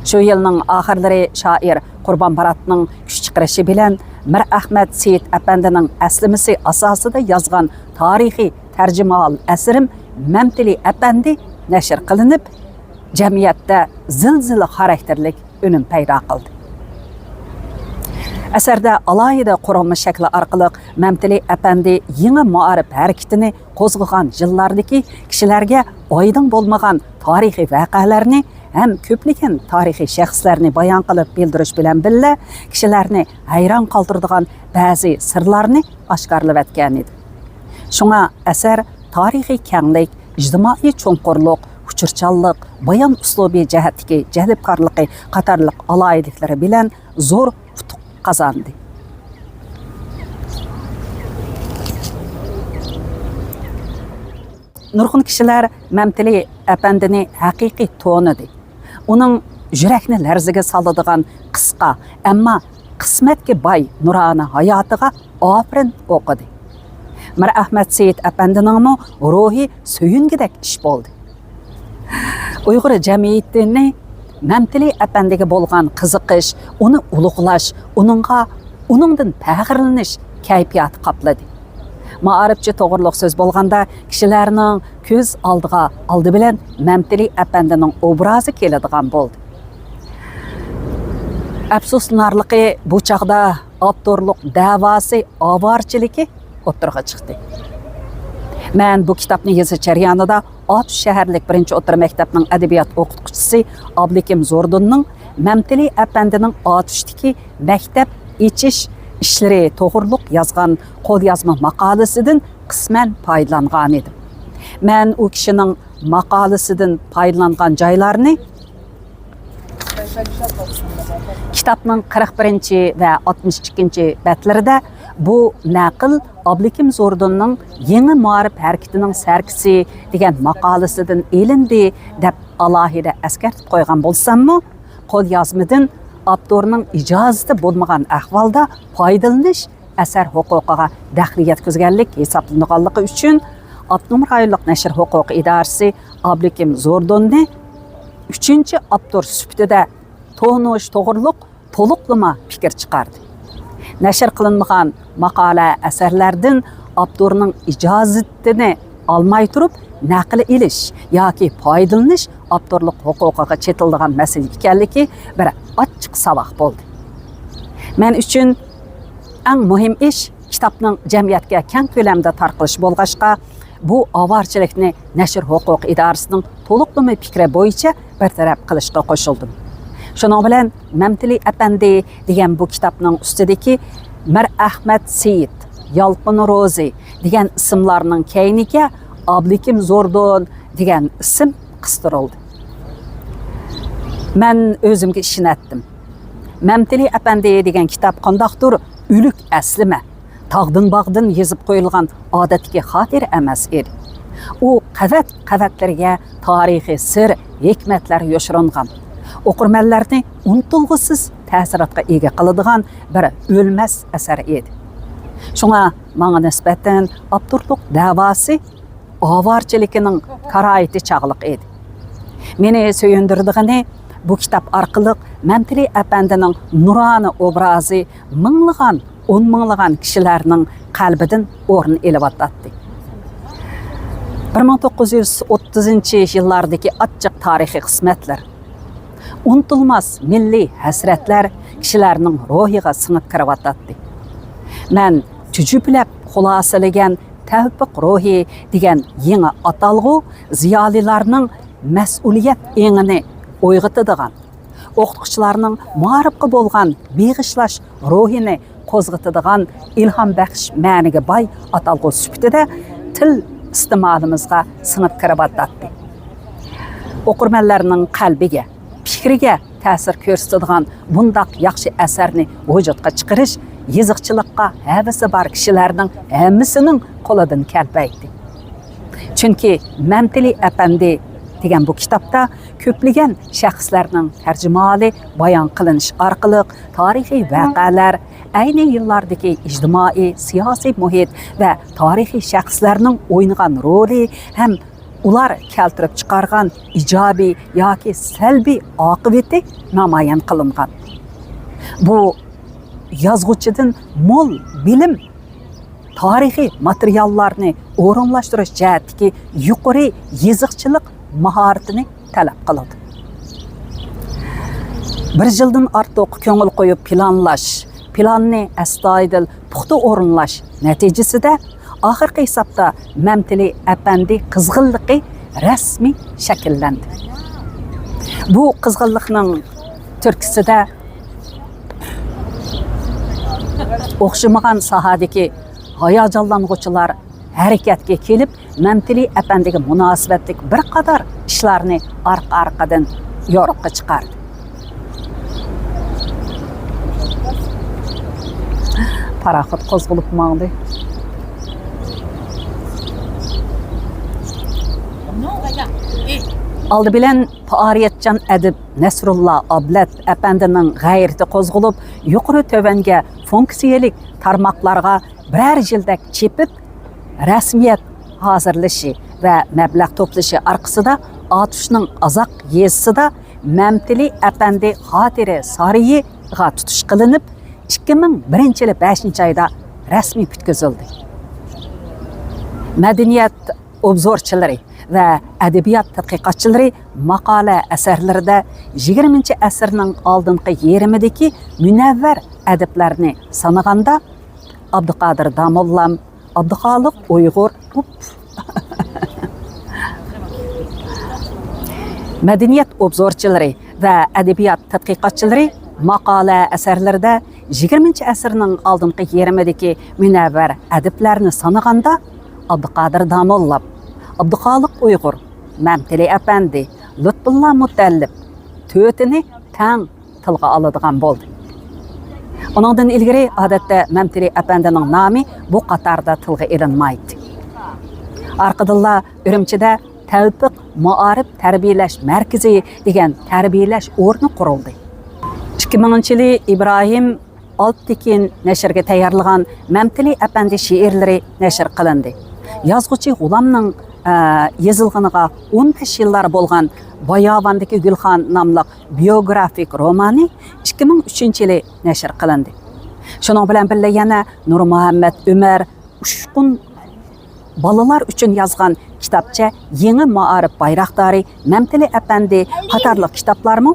Шу елінің ақырлары шаир Құрбан Баратның күш чықырышы білен Мір Ахмет Сейт әпәндінің әслімісі асасыда yazған тарихи тәржімал әсірім Мәмтили әпәнді нәшір қылынып, жәмиятта зілзілі характерлік үнім пайда қылды. Әсәрді алайда құрылмыш шәкілі арқылық Мәмтили әпәнді еңі мағарып әрекетіні қозғыған жыллардығы кішілерге ойдың болмаған тарихи вәқәләріні әм көплеген тарихи шәхсләріні баян қылып белдіріш білән білі, кішілеріні айран қалтырдыған бәзі сырларыны ашқарылып әткен еді. Шуңа әсәр тарихи кәңлік, ijtimai чоңқорлық, хүчірчаллық, баян ұслоби жәһәттікі, жәліпқарлықы, қатарлық алайдықлары білән зор ұтық қазанды. Нұрғын кішілер Мәмтили әпәндіні әқиқи тоныды. Оның жүрәкні ләрзіге салыдыған қысқа, әмма қысметке бай нұраны hayatыға апырын оқыды. Мір Ахмет Сейт әпәндінің рухи сөйінгідек іш болды. Уйғыр жәмиеттіні Мәмтили әпәндіге болған қызықыш, оны ұлықлаш, оныңдың пәғірлініш кәйпият қаплады. Мағарыпчы тоғырлық сөз болғанда, кішілерінің көз алдыға алды білен Мәмтили әпәндінің образы келедіған болды. Әпсуснарлықы бұл чағда авторлық дәвасы аварчылығы отырға шықты. Мен бұл кітапны езі чәрияныда Ат шәһәрлік бірінші отыр мәктәпнің әдебият оқытқышысы Абликим Зордунның Мәмтили әпәндінің атүштікі мәктәп ечіш ішлері тоғырлық yazған қол язма мақалысыдың қысмен пайдаланған едім. Мен о кішінің мақалысыдың пайдаланған жайларыны кітапның 41-ші вә 62-ші бәтлерді bu naql Ablikim Zordunның еңі мағарып әркетінің сәркісі деген мақалысыдың елінді деп алахида әскертіп қойған болсам мұ, қол язмыдың авторының ижазыты болмаған әхвалда пайдалыныш әсәр хұқуқыға дәхлиет көзгәлік есаплынығалығы үшін Абнумр айлық нәшір хұқуқы идарысы Ablikim Zordunны 3-ші автор сүптіде тоғыныш тоғырлық толықлыма пікір шығарды. Нәшір қылынмаған мақала әсәрлердің авторының ижазытыны алмай тұрып, нәқілі иліш, яки пайдылыныш авторлық хұқуқыға четілдіған мәселе екенлігі бір açıq сабақ болды. Мен үшін әң мұхим іш кітапның жәмиятке кәң көлемді тарқылыш болғашқа, bu avarçılıkni Nəşr Hüquq İdarəsinin toluqlama fikri boyunca bərtərəf qilishqa qoşuldum. Şunun bilan Məmtili Əpəndi degan bu kitapның üstüdeki Mir Ahmed Seyit, Yalqın Rozi degan isimlarning keyniga Ablikim Zordun degan isim qistirıldı. Mən özümge işinətdim. Məmtili Əpəndi degan kitap qandaqdır ülük əslime. Tağdın bağdın yazıb qoyulğan adətki xatir əməz edi. O qəvətlərə tarixi sır, hikmətlər yoşurunğan. Oqurmənlərini unutulğusuz təsiratqa ega qılıdığan bir ölməz əsər edi. Şuna mənə nisbətən abdurluq davası avarçılıqının qarayeti çağlıq edi. Meni söyündürdüğünü bu kitap orqali Mamtili apandining nuroniy obrazi minglagan, o'n minglagan kishilarning qalbidan o'rin elayotdi. 1930-yillardagi ochiq tarixiy qismatlar, unutilmas milliy hasratlar kishilarning ruhiga singib kiryotdi. Men tujublab xulosalagan Tavfiq ruhi degan yangi atalg'u ziyolilarning mas'uliyat engini o'yg'itadigan, o'qituvchilarning ma'rifga bo'lgan beg'ishlash ruhini qo'zg'atadigan ilhom baxsh ma'niga boy atalg'u sifatida til iste'molimizga singib kiryotdi. O'qirmanlarning qalbiga, fikriga ta'sir ko'rsatadigan bundaq yaxshi asarni vujudga chiqarish yeziqchilikqa havasi bor kishilarning hammasining qo'lidan kelmaydi. Chunki Mamtili apandi degan bu kitobda ko'plagan shaxslarning tarjimali bayon qilinish orqali tarixiy voqealar, ayni yillardagi ijtimoiy, siyosiy muhit va tarixiy shaxslarning o'ynagan roli ham ular keltirib chiqargan ijobiy yoki salbiy oqibati namoyon qilingan. Bu yozuvchidan mo'l bilim, tarixiy materiallarni o'rinlashtirish jihatdagi yuqori yeziqchilik mahoratini talab qiladi. Bir yildan ortiq ko'ngil qo'yib planni astoydil puxta o'rinlash natijasida oxirgi hisobda Mamtili apandi qizg'inligi rasmiy shakllandi. Bu qizg'inlikning turkisida o'xshamagan sohadagi hayajonlanuvchilar harakatga kelib, Mamtili apandiga munosabatli bir qadar ishlarni orqa-orqadan yo'riqqa chiqardi. Paraxot qo'zg'alib mangdi. Aldı bilen faariyatchan adib Nasrullah Ablat apandining g'ayrati qo'zg'alib, yuqori tövanga funksiyalik tarmoqlarga birer yildak chepib, rasmiyat hozirlashi va mablag' to'plashi orqasida Atushning Azoq yezisida Mamtili apandi xotira sariyiga tutish qilinib, 2001-yil 5-oyda rasmiy bitkazildi. Madaniyat obzorchilari va adabiyot tadqiqotchilari maqola asarlarida 20-asrning oldingi yerimidagi munavvar adiblarni sanaganda Abduqodir Damollam, Abduxoliq Uyg'ur, madaniyat obzorchilari va adabiyot tadqiqotchilari maqola asarlarida 20-asrning oldingi yerimidagi munavvar adiblarni sanaganda Abduqodir Damollam, Abduxoliq Uyg'ur, Mamtili apandi, Lutfullo Mutallib to'tini tang tilga oladigan bo'ldi. Ondan ilgari odatda Mamtili apandining nomi bu qatorda tilga ilinmaydi. Orqadilla Urumchida Tavfiq Muarif tarbiyalash markazi degan tarbiyalash o'rni qurildi. 2000-yili Ibrohim Alttekin nashrga tayyorlagan Mamtili apandi she'rlari nashr qilindi. Yozuvchi G'ulomning yezilganiga 15 yillar bo'lgan Boyovandagi Gulxon nomli biografik romani 2003-yili nashr qilindi. Shuning bilan birga yana Nur Muhammad Umar Ushqun bolalar uchun yozgan kitobcha Yangi Ma'arif Bayroqdori Mamtili apandi qatorliq kitoblarmi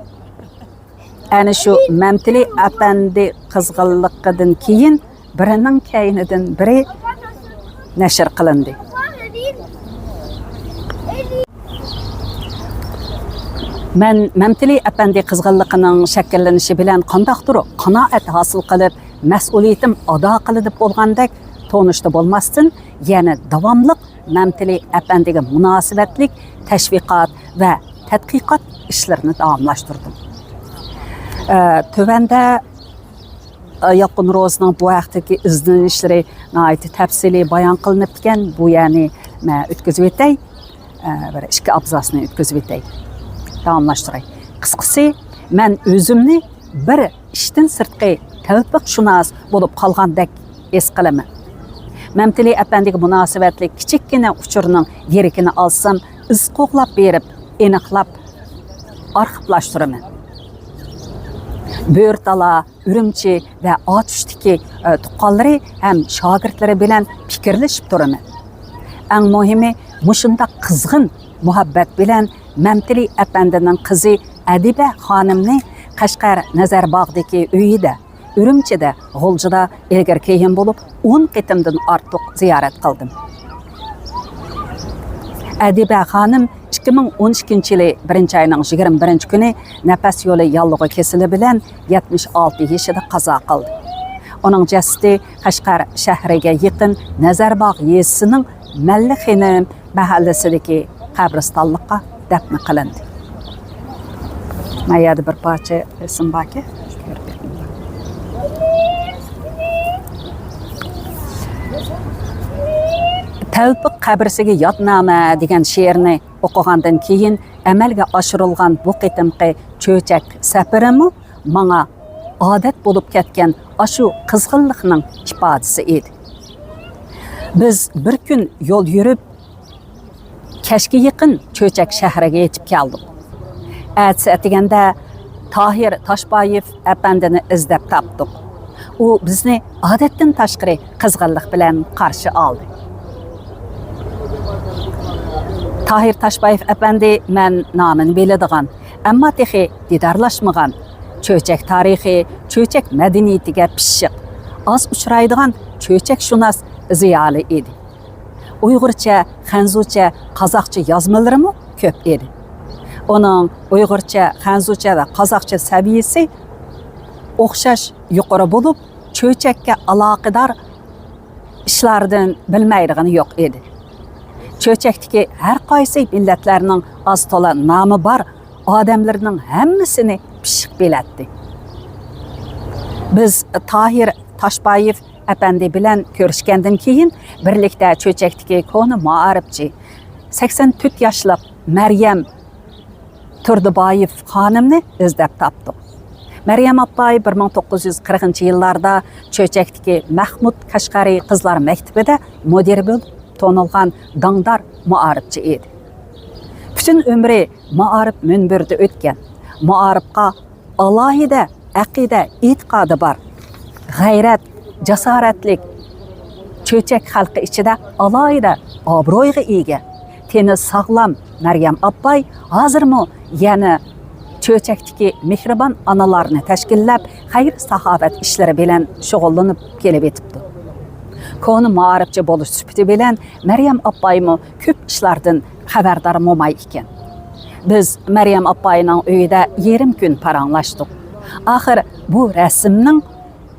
ana shu Mamtili apandi qizg'inligidan keyin birining keyinidan biri nashr qilindi. Men Mamtili apandi qizg'inligining shakllanishi bilan qandaqdir qanoat hosil qilib, mas'uliyatim ado qilinib bo'lgandek tonishda bo'lmasdan, yana davomli Mamtili apandiga munosabatlik tashviqot va tadqiqot ishlarini davomlashtirdim. Tövanda Yaqin Ro'zning bu vaqtdagi izlanishlari nihoyat tafsiliy bayon qilinib ekan. Bu ya'ni men o'tkazib o'tay, bir ikki abzasni o'tkazib o'tay. Davomlashtiray. Qisqasi, men o'zimni bir ishdan sirtqi tavfiqshunos bo'lib qolgandek his qilaman. Mamtili apandiga munosabatli kichikkina uchurning yerikini olsam, iz qo'g'lab berib, aniqlab arxivlashtiraman. Böğürtala, Ürümçi ve Atüşteki tuqqanları hem şagirdleri bilen fikirleşip duraman. Eng muhimi muşunda kızgın muhabbet bilen Memtili Efendi'nin kızı Adibe Hanım'ni Qashqar Nazarbog'dagi uyida, Ürümchida, G'uljida ilgari keyin bo'lib 10 qitimdan ortiq ziyorat qildim. Adiba Hanım 2012-yili 1-oyning 21-kuni nafas yo'li yallig'i kesili bilan 76 yoshida qazo qildi. Uning jasadi Qashqar shahriga yaqin Nazarbog' yezisining Mallixinim mahallasidagi qabristonlikqa dafn qilindi. Mayada bir parcha resim borki. Tavfiq qabrisiga yodnoma degan she'rni o'qigandan keyin amalga oshirilgan bu qitimqi cho'chak safarimi menga odat bo'lib ketgan ashu qizg'inlikning ifodasi edi. Biz bir kun yo'l yurib kashga yaqin cho'chak shahriga yetib keldik. Atsi atiganda Tahir Toshboyev apandini izlab topdik. U bizni odatdan tashqari qizg'inlik bilan qarshi oldi. Tahir Toshboyev apandi men nomini biladigan, ammo texi didorlashmagan, cho'chak tarixi, cho'chak madaniyatiga pishiq, oz uchraydigan cho'chakshunos ziyoli edi. Uyg'urcha, xanzucha, qozoqcha yozmalarimi ko'p edi. Uning Uyg'urcha, xanzucha va qozoqcha saviyasi o'xshash yuqori bo'lib, cho'chakka aloqador ishlardan bilmaydigani yo'q edi. Cho'chakdagi har qaysi millatlarning oz to'la nomi bor odamlarning hammasini pishiq biladi. Biz Tahir Toshboyev apandi bilan ko'rishgandan keyin birlikda cho'chakdagi koni muarifchi 84 yoshli Maryam Turdiboyev xonimni izlab topdik. Maryam apay 1940-yillarda cho'chakdagi Mahmud Qashqari qizlar maktabida mudir bo'lib tonilgan dangdar muarifchi edi. Bütün ömrü muarif minbirde o'tgan. Muarifqa alohida aqida e'tiqodi bor. G'ayrat, jasoratlik cho'chak xalqi ichida alohida obro'yga ega. Teni sog'lom Maryam apay hozirmi yana cho'chakdagi mehribon onalarni tashkillab, xayr saxovat ishlari bilan shug'ullanib kelib etibdi. Konu muarifchi bo'lish sifati bilan Maryam apaymi ko'p ishlardan xabardor bo'lmay ekan. Biz Maryam apayning uyida yarim kun paranglashdik. Axir bu rasmning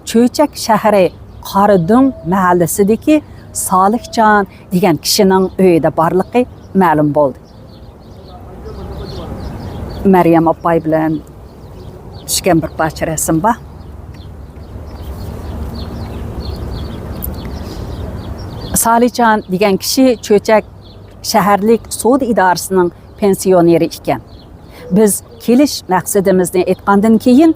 cho'chak shahri Qoridun mahallasidagi Solihjon degan kishining uyida borligi ma'lum bo'ldi. Maryam apay bilan tushgan bir parcha rasm bor. Solihjon degan kishi cho'chak shaharlik sud idorasining pensioneri ekan. Biz kelish maqsadimizni aytgandan keyin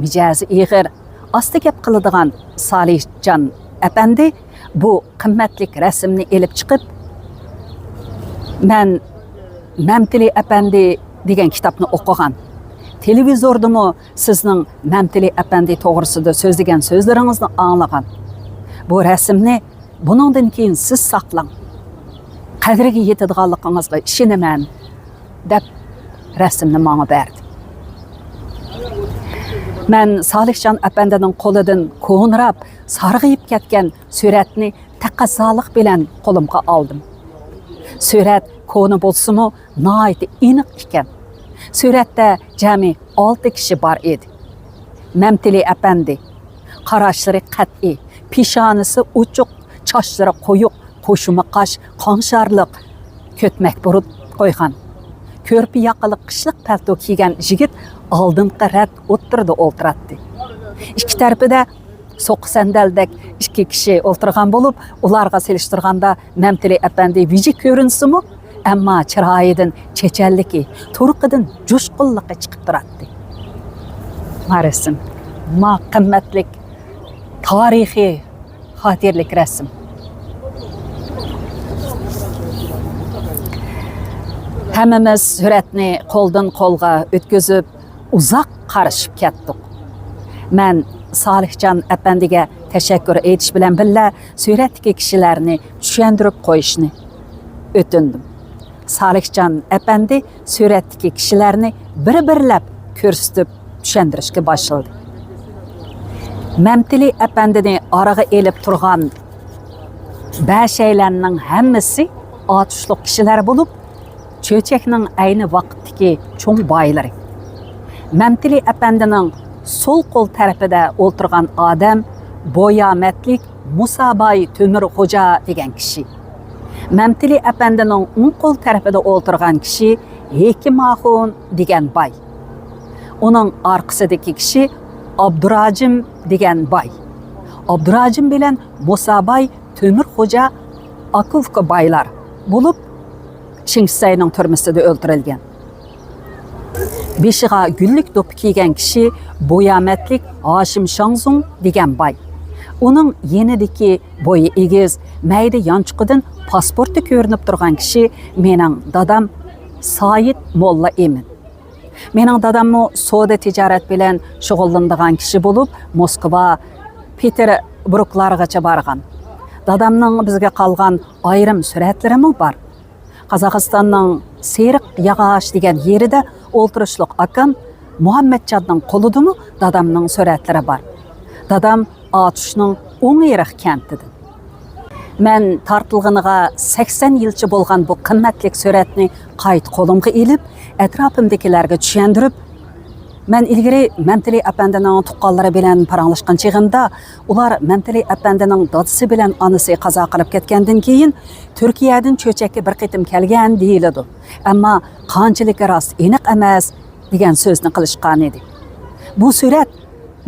mijozi ig'ir, asta gap qiladigan Solihjon apandi bu qimmatlik rasmni elib chiqib, men Memtili apandi degan kitobni o'qigan. Televizordami sizning Memtili apandi to'g'risida so'zlagan so'zlaringizni anglagan. Bu rasmni buningdan keyin siz saqlang. Qadriga yetadiganligingizga ishonaman deb rasmni menga berdi. Men Solihjon apandining qo'lidan ko'nrab, sarg'ayib ketgan suratni taqozolik bilan qo'limga oldim. Surat koni bo'lsa-mu, nihoyat aniq ekan. Suratda jami 6 kishi bor edi. Memtili apandi, qarashlari qat'iy, peshonasi uchuq, chochlari qo'yiq, qo'shima qosh, qonsharliq, ko'tmak burut qo'ygan. Ko'rpi yaqiliq qishliq palto kiygan yigit oldingi rad o'tirdi. Ikki tarafida so'q sandaldek ikki kishi o'tirgan bo'lib, ularga selishtirganda Memtili apandi viji ko'rinsimi, ammo chiroyidan chechanligi, turqidan jo'shqinligi chiqib turadi. Rasm ma qimmatlik tarixiy xotirlik rasm. Hammamiz suratni qo'ldan qo'lga o'tkazib, uzoq qarashib ketdik. Mən Salihcan əpəndiga təşəkkür etiş bilan birlə suratdagi kishilarni tushuntirib qo'yishni o'tindim. Salihcan əpəndi suratdagi kishilarni bir-birlab ko'rsatib tushuntirishga boshladi. Məmtili əpəndini araga elib turgan bəşəylərinin hammasi atışlıq kishilar bo'lib, cho'chakning ayni vaqtdagi cho'ng boylari. Məmtili əpəndining sol qo'l tarafida o'tirgan odam bo'yamatlik Musabay Temir Xo'ja degan kishi. Məmtili əpəndining o'ng qo'l tarafida o'tirgan kishi Hekimaxon degan boy. Uning orqasidagi kishi Abdurajim degan boy. Abdurajim bilan Musabay Temir Xo'ja Akufka boylar bo'lib, Shingsayning turmisida o'ldirilgan. Beshiga gullik do'ppi kiygan kishi bo'yamatlik Hoshim Shangzung degan boy. Uning yenidagi bo'yi egiz, mayda yonchiqidan pasporti ko'rinib turgan kishi mening dadam Said Molla Emin. Mening dadammo savdo tijorat bilan shug'ullanadigan kishi bo'lib, Moskva, Peterburglargacha borgan. Dadamning bizga qolgan ayrim suratlarimi bor. Qozog'istonning Seriq Yag'ash degan yerida o'ltirishliq akam Muhammadjonning qo'lidami dadamning suratlari bor. Dadam Atushning O'ng'eriq kentidir. Men tartilganiga 80 yilcha bo'lgan bu qimmatli suratni qayt qo'limga elib, atrofimdagilarga tushuntirib, men ilgari Məmtili əpəndining tuqqanlari bilan paranglashgan chig'imda, ular Məmtili əpəndining dadisi bilan onasi qazo qilib ketgandan keyin Turkiyadan cho'chakka bir qitim kelgan deyiladi. Ammo qanchalik rost aniq emas degan so'zni qilishgan edi. Bu surat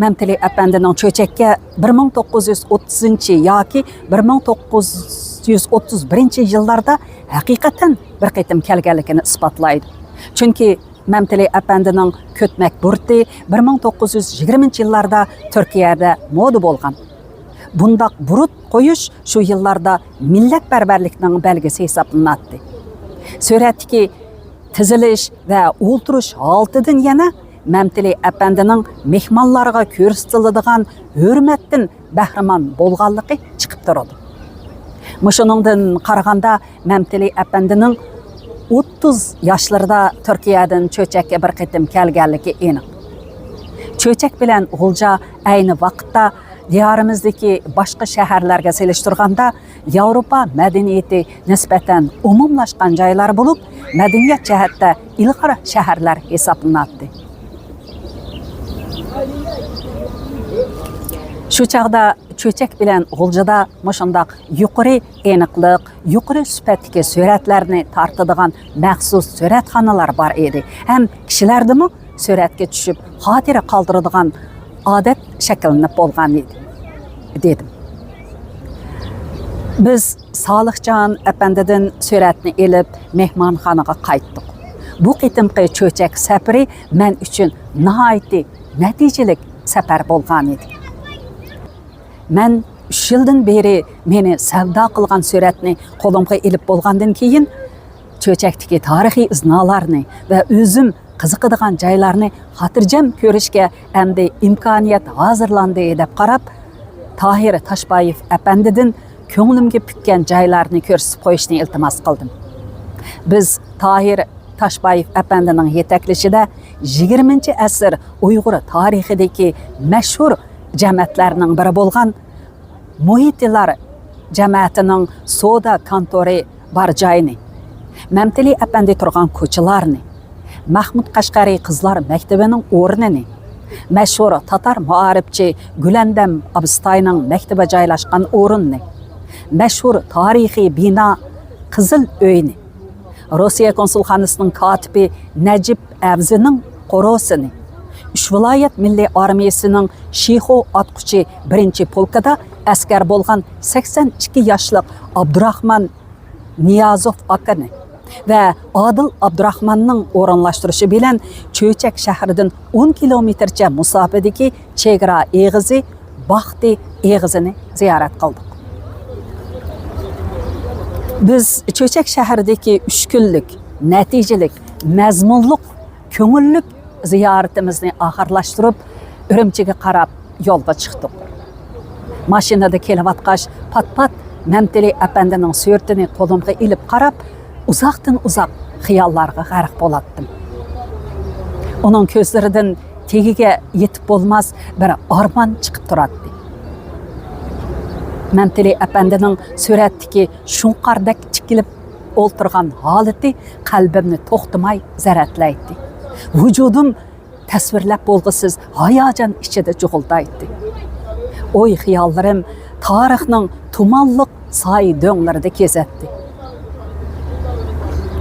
Məmtili əpəndining cho'chakka 1930 yoki 1931 yillarda haqiqatan bir qitim kelganligini isbotlaydi. Chunki Məmtili əpəndining ko'tmak burti 1920 yillarda Turkiyada moda bo'lgan. Bundaq burut qo'yish shu yillarda millatparvarlikning belgisi hisoblanadi. Suratdagi tizilish va o'ltirish holatidan yana Məmtili əpəndining mehmonlarga ko'rsatiladigan hurmatdan bahramon bo'lganligi chiqib turadi. Mushuningdan qaraganda Məmtili əpəndining 30 yoshlarida Turkiyadan cho'chakka bir qitim kelganligi aniq. Cho'chak bilan G'ulja ayni vaqtda diyorimizdagi boshqa shaharlarga selishtirganda Yevropa madaniyati nisbatan umumlashgan joylar bo'lib, madaniyat jihatda ilg'or shaharlar hisoblanadi. Shu chaqda cho'chak bilan G'uljada mushundaq yuqori aniqlik, yuqori sifatdagi suratlarni tortadigan maxsus suratxonalar bor edi. Ham kishilardimi suratga tushib xotira qoldiradigan odat shakllanib bo'lgan edi, dedim. Biz Salihjon əpəndidan suratni elib mehmonxonaga qaytdik. Bu qitimqi cho'chak safari men uchun nihoyatda natijali safar bo'lgan edi. Men 3 yildan beri meni savdo qilgan suratni qo'limga elib bo'lgandan keyin cho'chakdagi tarixiy iznalarni va o'zim qiziqadigan joylarni xotirjam ko'rishga endi imkoniyat hozirlandi deb qarab, Tahir Toshboyev əpəndidan ko'nglimga pukkan joylarni ko'rsatib qo'yishni iltimos qildim. Biz Tahir Toshboyev əpəndining yetaklashida 20-asr Uyg'ur tarixidagi mashhur jamoatlarning biri bo'lgan Muhitlar jamoatining savdo kontori bor joyini, Məmtili əpəndi turgan ko'chalarni, Mahmud Qashqari qizlar maktabining o'rnini, mashhur tatar muaribchi Gulandam Abstayning maktabi joylashgan o'rinni, mashhur tarixiy bino Qizil uyni, Rossiya konsulxonasining kotibi Najib Avzining qo'rosini, Uch viloyat milliy armiyasining Shixo atquchi 1-polkada askar bo'lgan 82 yoshlik Abdurahmon Niyazov akani va Odil Abdurahmonning o'rinlashtirishi bilan Cho'chak shahridan 10 kilometrcha masofadagi chegara eg'izi Baxti eg'izini ziyorat qildik. Biz Cho'chak shahridagi 3 kunlik natijalik, mazmunliq, ko'ngillik ziyoratimizni oxirlashtirib, Ürümchiga qarab yo'lga chiqdik. Mashinada kelayotgach, pat-pat Mamtili apandining suratini qo'limga ilib qarab, uzoqdan uzoq xiyollarga g'arq bo'latdim. Uning ko'zlaridan tegiga yetib bo'lmas bir armon chiqib turadi. Mamtili apandining suratdagi shunqardek tikilib o'ltirgan holati qalbimni to'xtamay zaratlaydi. Vujudim tasvirlab bo'lg'isiz hayajon ichida jug'uldaydi. Oy xiyollarim tarixning tumanliq soy do'nglarida kezatdi.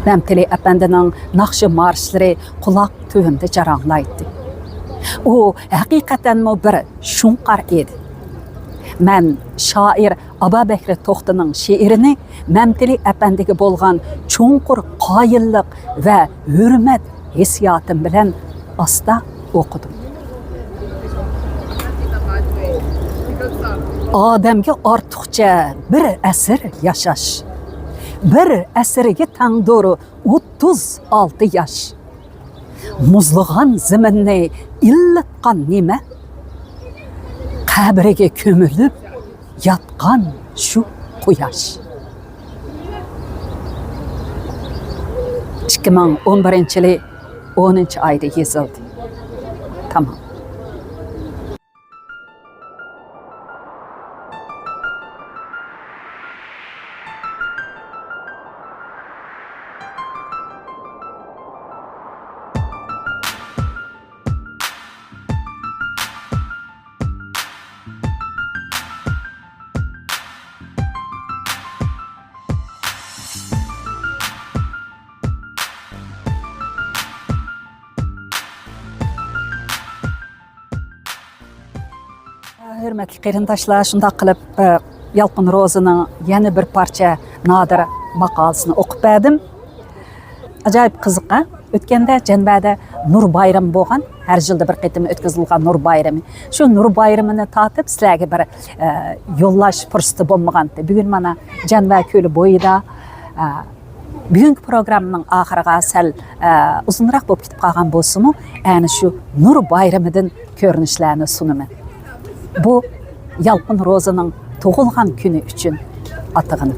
Mamtili apandining naqshi marshlari quloq tuvimda jaranglaydi. U haqiqatanmi bir shunqar edi. Men shoir Ababakri To'xtining she'rini Mamtili apandiga bo'lgan cho'nqur qoyillik va hurmat hissiyotim bilan asta o'qidim. Odamga ortiqcha bir asr yashash. Bir asriga tangdori 36 yosh. Muzlig'an zaminni illatgan nima? Qabriga ko'milib yotgan shu quyosh. 2011-yil 10-oyda yozildi. Tamam. Hürmetli qarindoshlar, shunday qilib Yalqin Rozining yana bir parcha nodir maqolasini o'qib berdim. Ajoyib qiziq. O'tganda Janbada Nur bayrami bo'lgan, har yilda bir qatim o'tkazilgan Nur bayrami. Shu Nur bayramini tatib sizlarga bir yo'llash fursati bo'lmagandi. Bugun mana Janba ko'li bo'yida bugungi programmaning oxiriga sal uzunroq bo'lib ketib qolgan bo'lsa-mu, ana shu Nur bayramidan ko'rinishlarni sunaman. Bu Yalqin Rozining tug'ilgan kuni uchun atag'ini.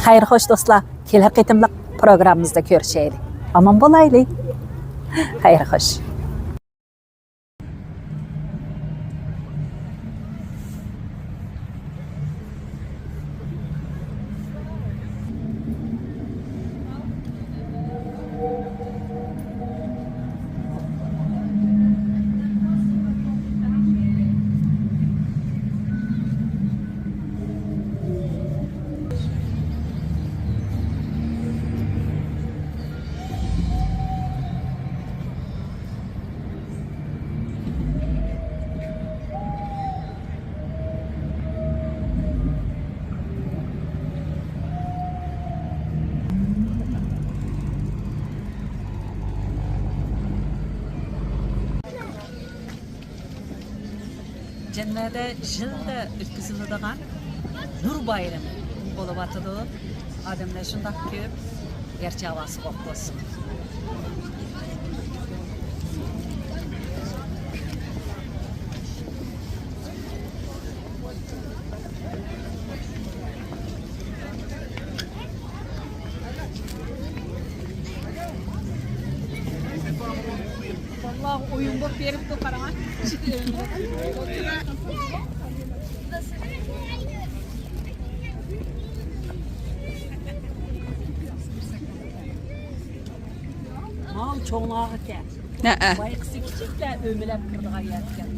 Xayr xo'sh do'stlar, kelar qitimliq programmamizda ko'rishaylik. Aman bo'laylik. Xayr xo'sh. Janbada yilda o'tkaziladigan Nur bayrami bo'lib o'tadi. Odamlar shunday ko'p, garchi havasi qo'q bo'lsin. Vallahi oyun bu beripti qarama. Mal çoğlağı ke. Bayıqsı kiçikler ömülep kırdığa yerken.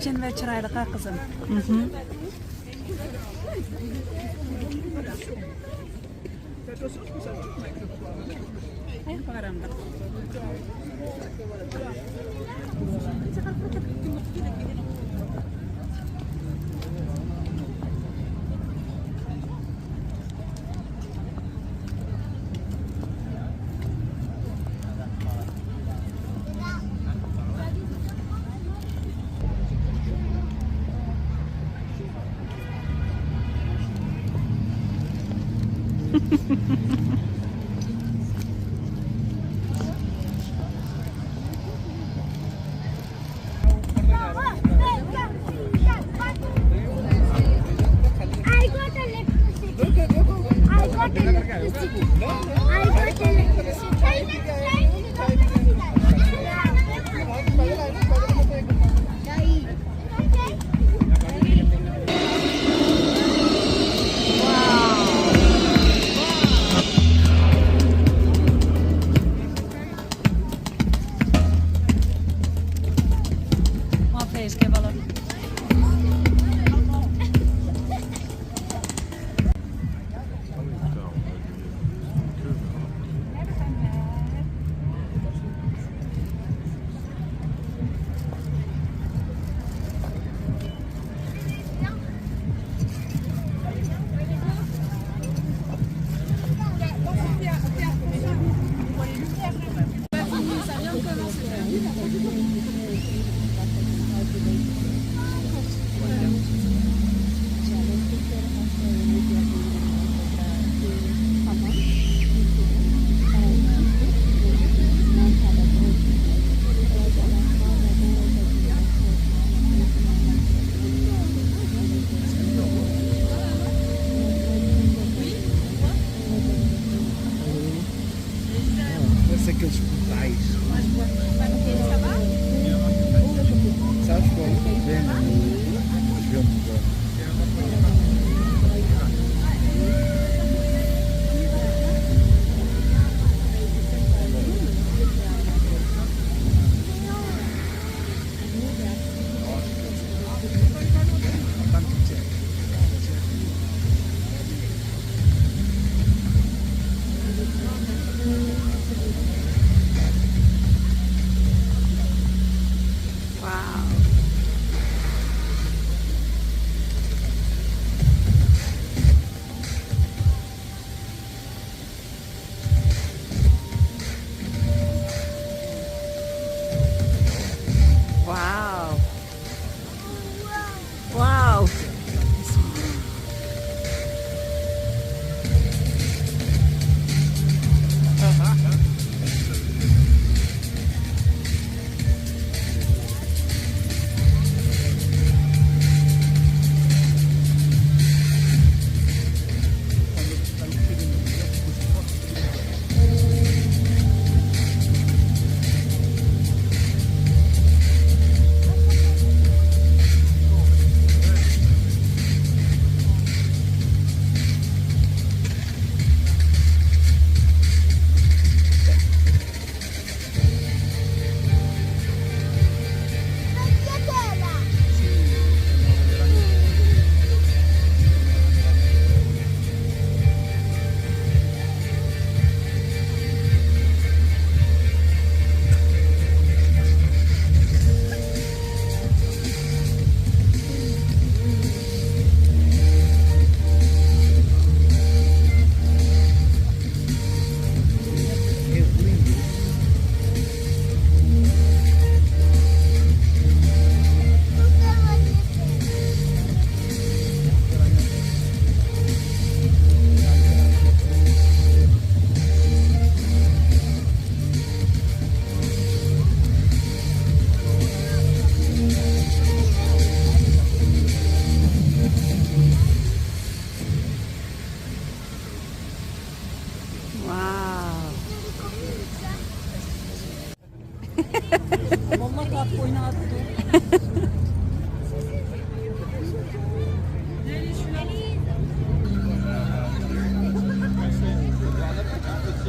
Janva chiroyli qizim. Hayır baramda. I got electricity. I got electricity. I got Aqueles portais. Sabes qual? Wow. Wow.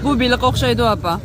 Bu bilik o'xshaydi apa.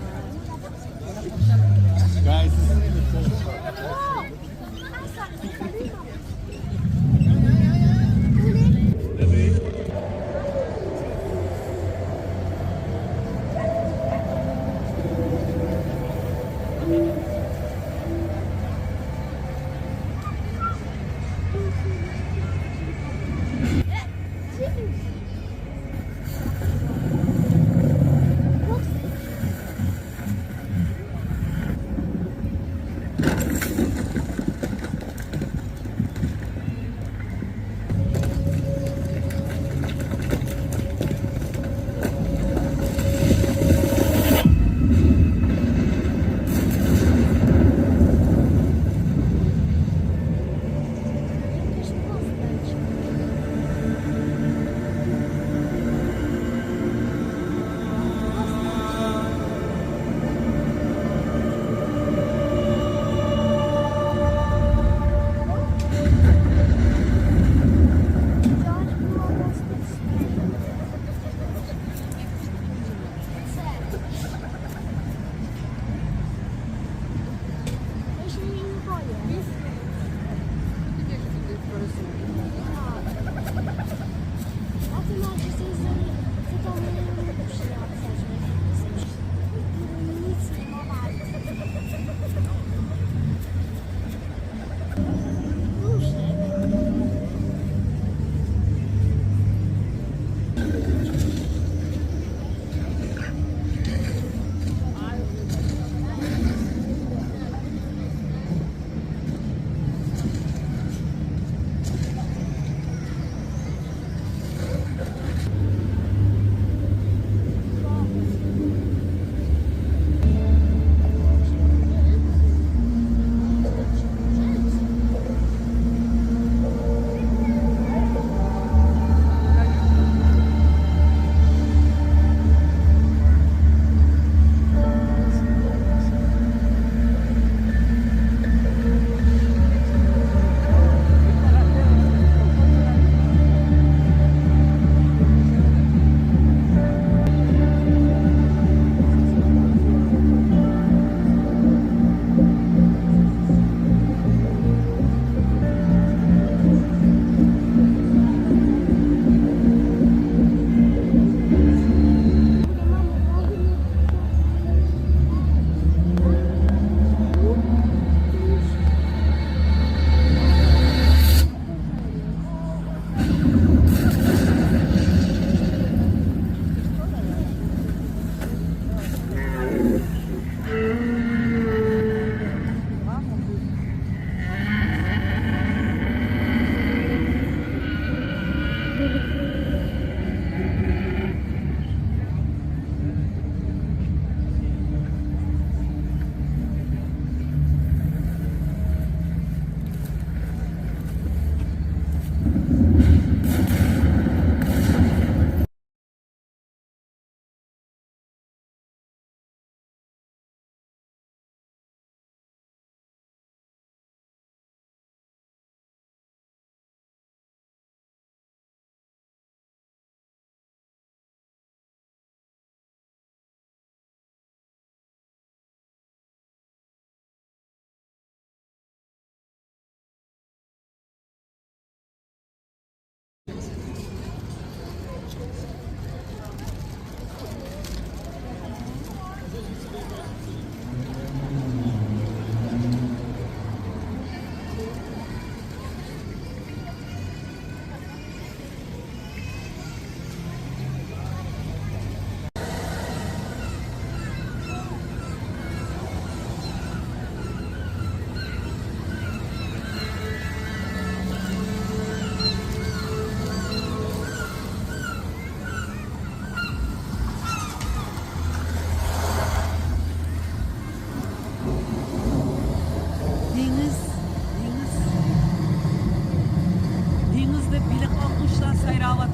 sayravatıdı.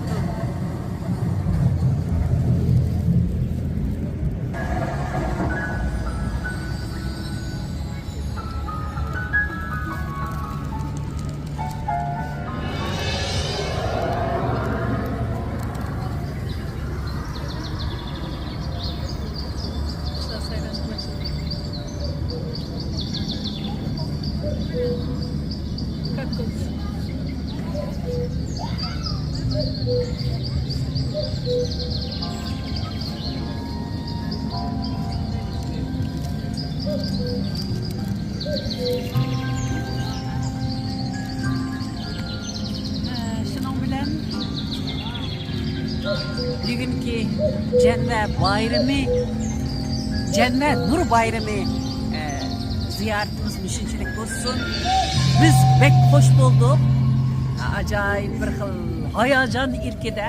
Şunun bilen bugünkü Cennet Bayramı, Cennet Nur Bayramı ziyaretimiz müşinçilik olsun. Biz pek hoş bulduk. Acayip bir xil hayacan irkide.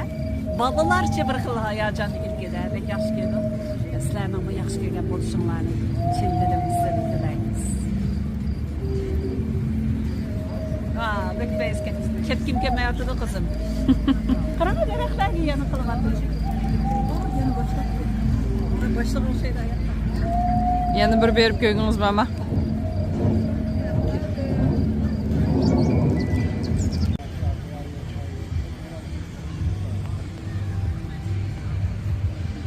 Balalarca bir xil hayacan irkide. Pek yaxşı geldi. Sizlerinin bu yaxşı gelgen buluşunlarını çin dilimizden dilaymiz. Pek beyiz ketkim kemayatıdı kızım. Karama derekler yanı kılmadı. Yana başta bir şeyde ayakta. Yana bir berip ko'ydingiz mama.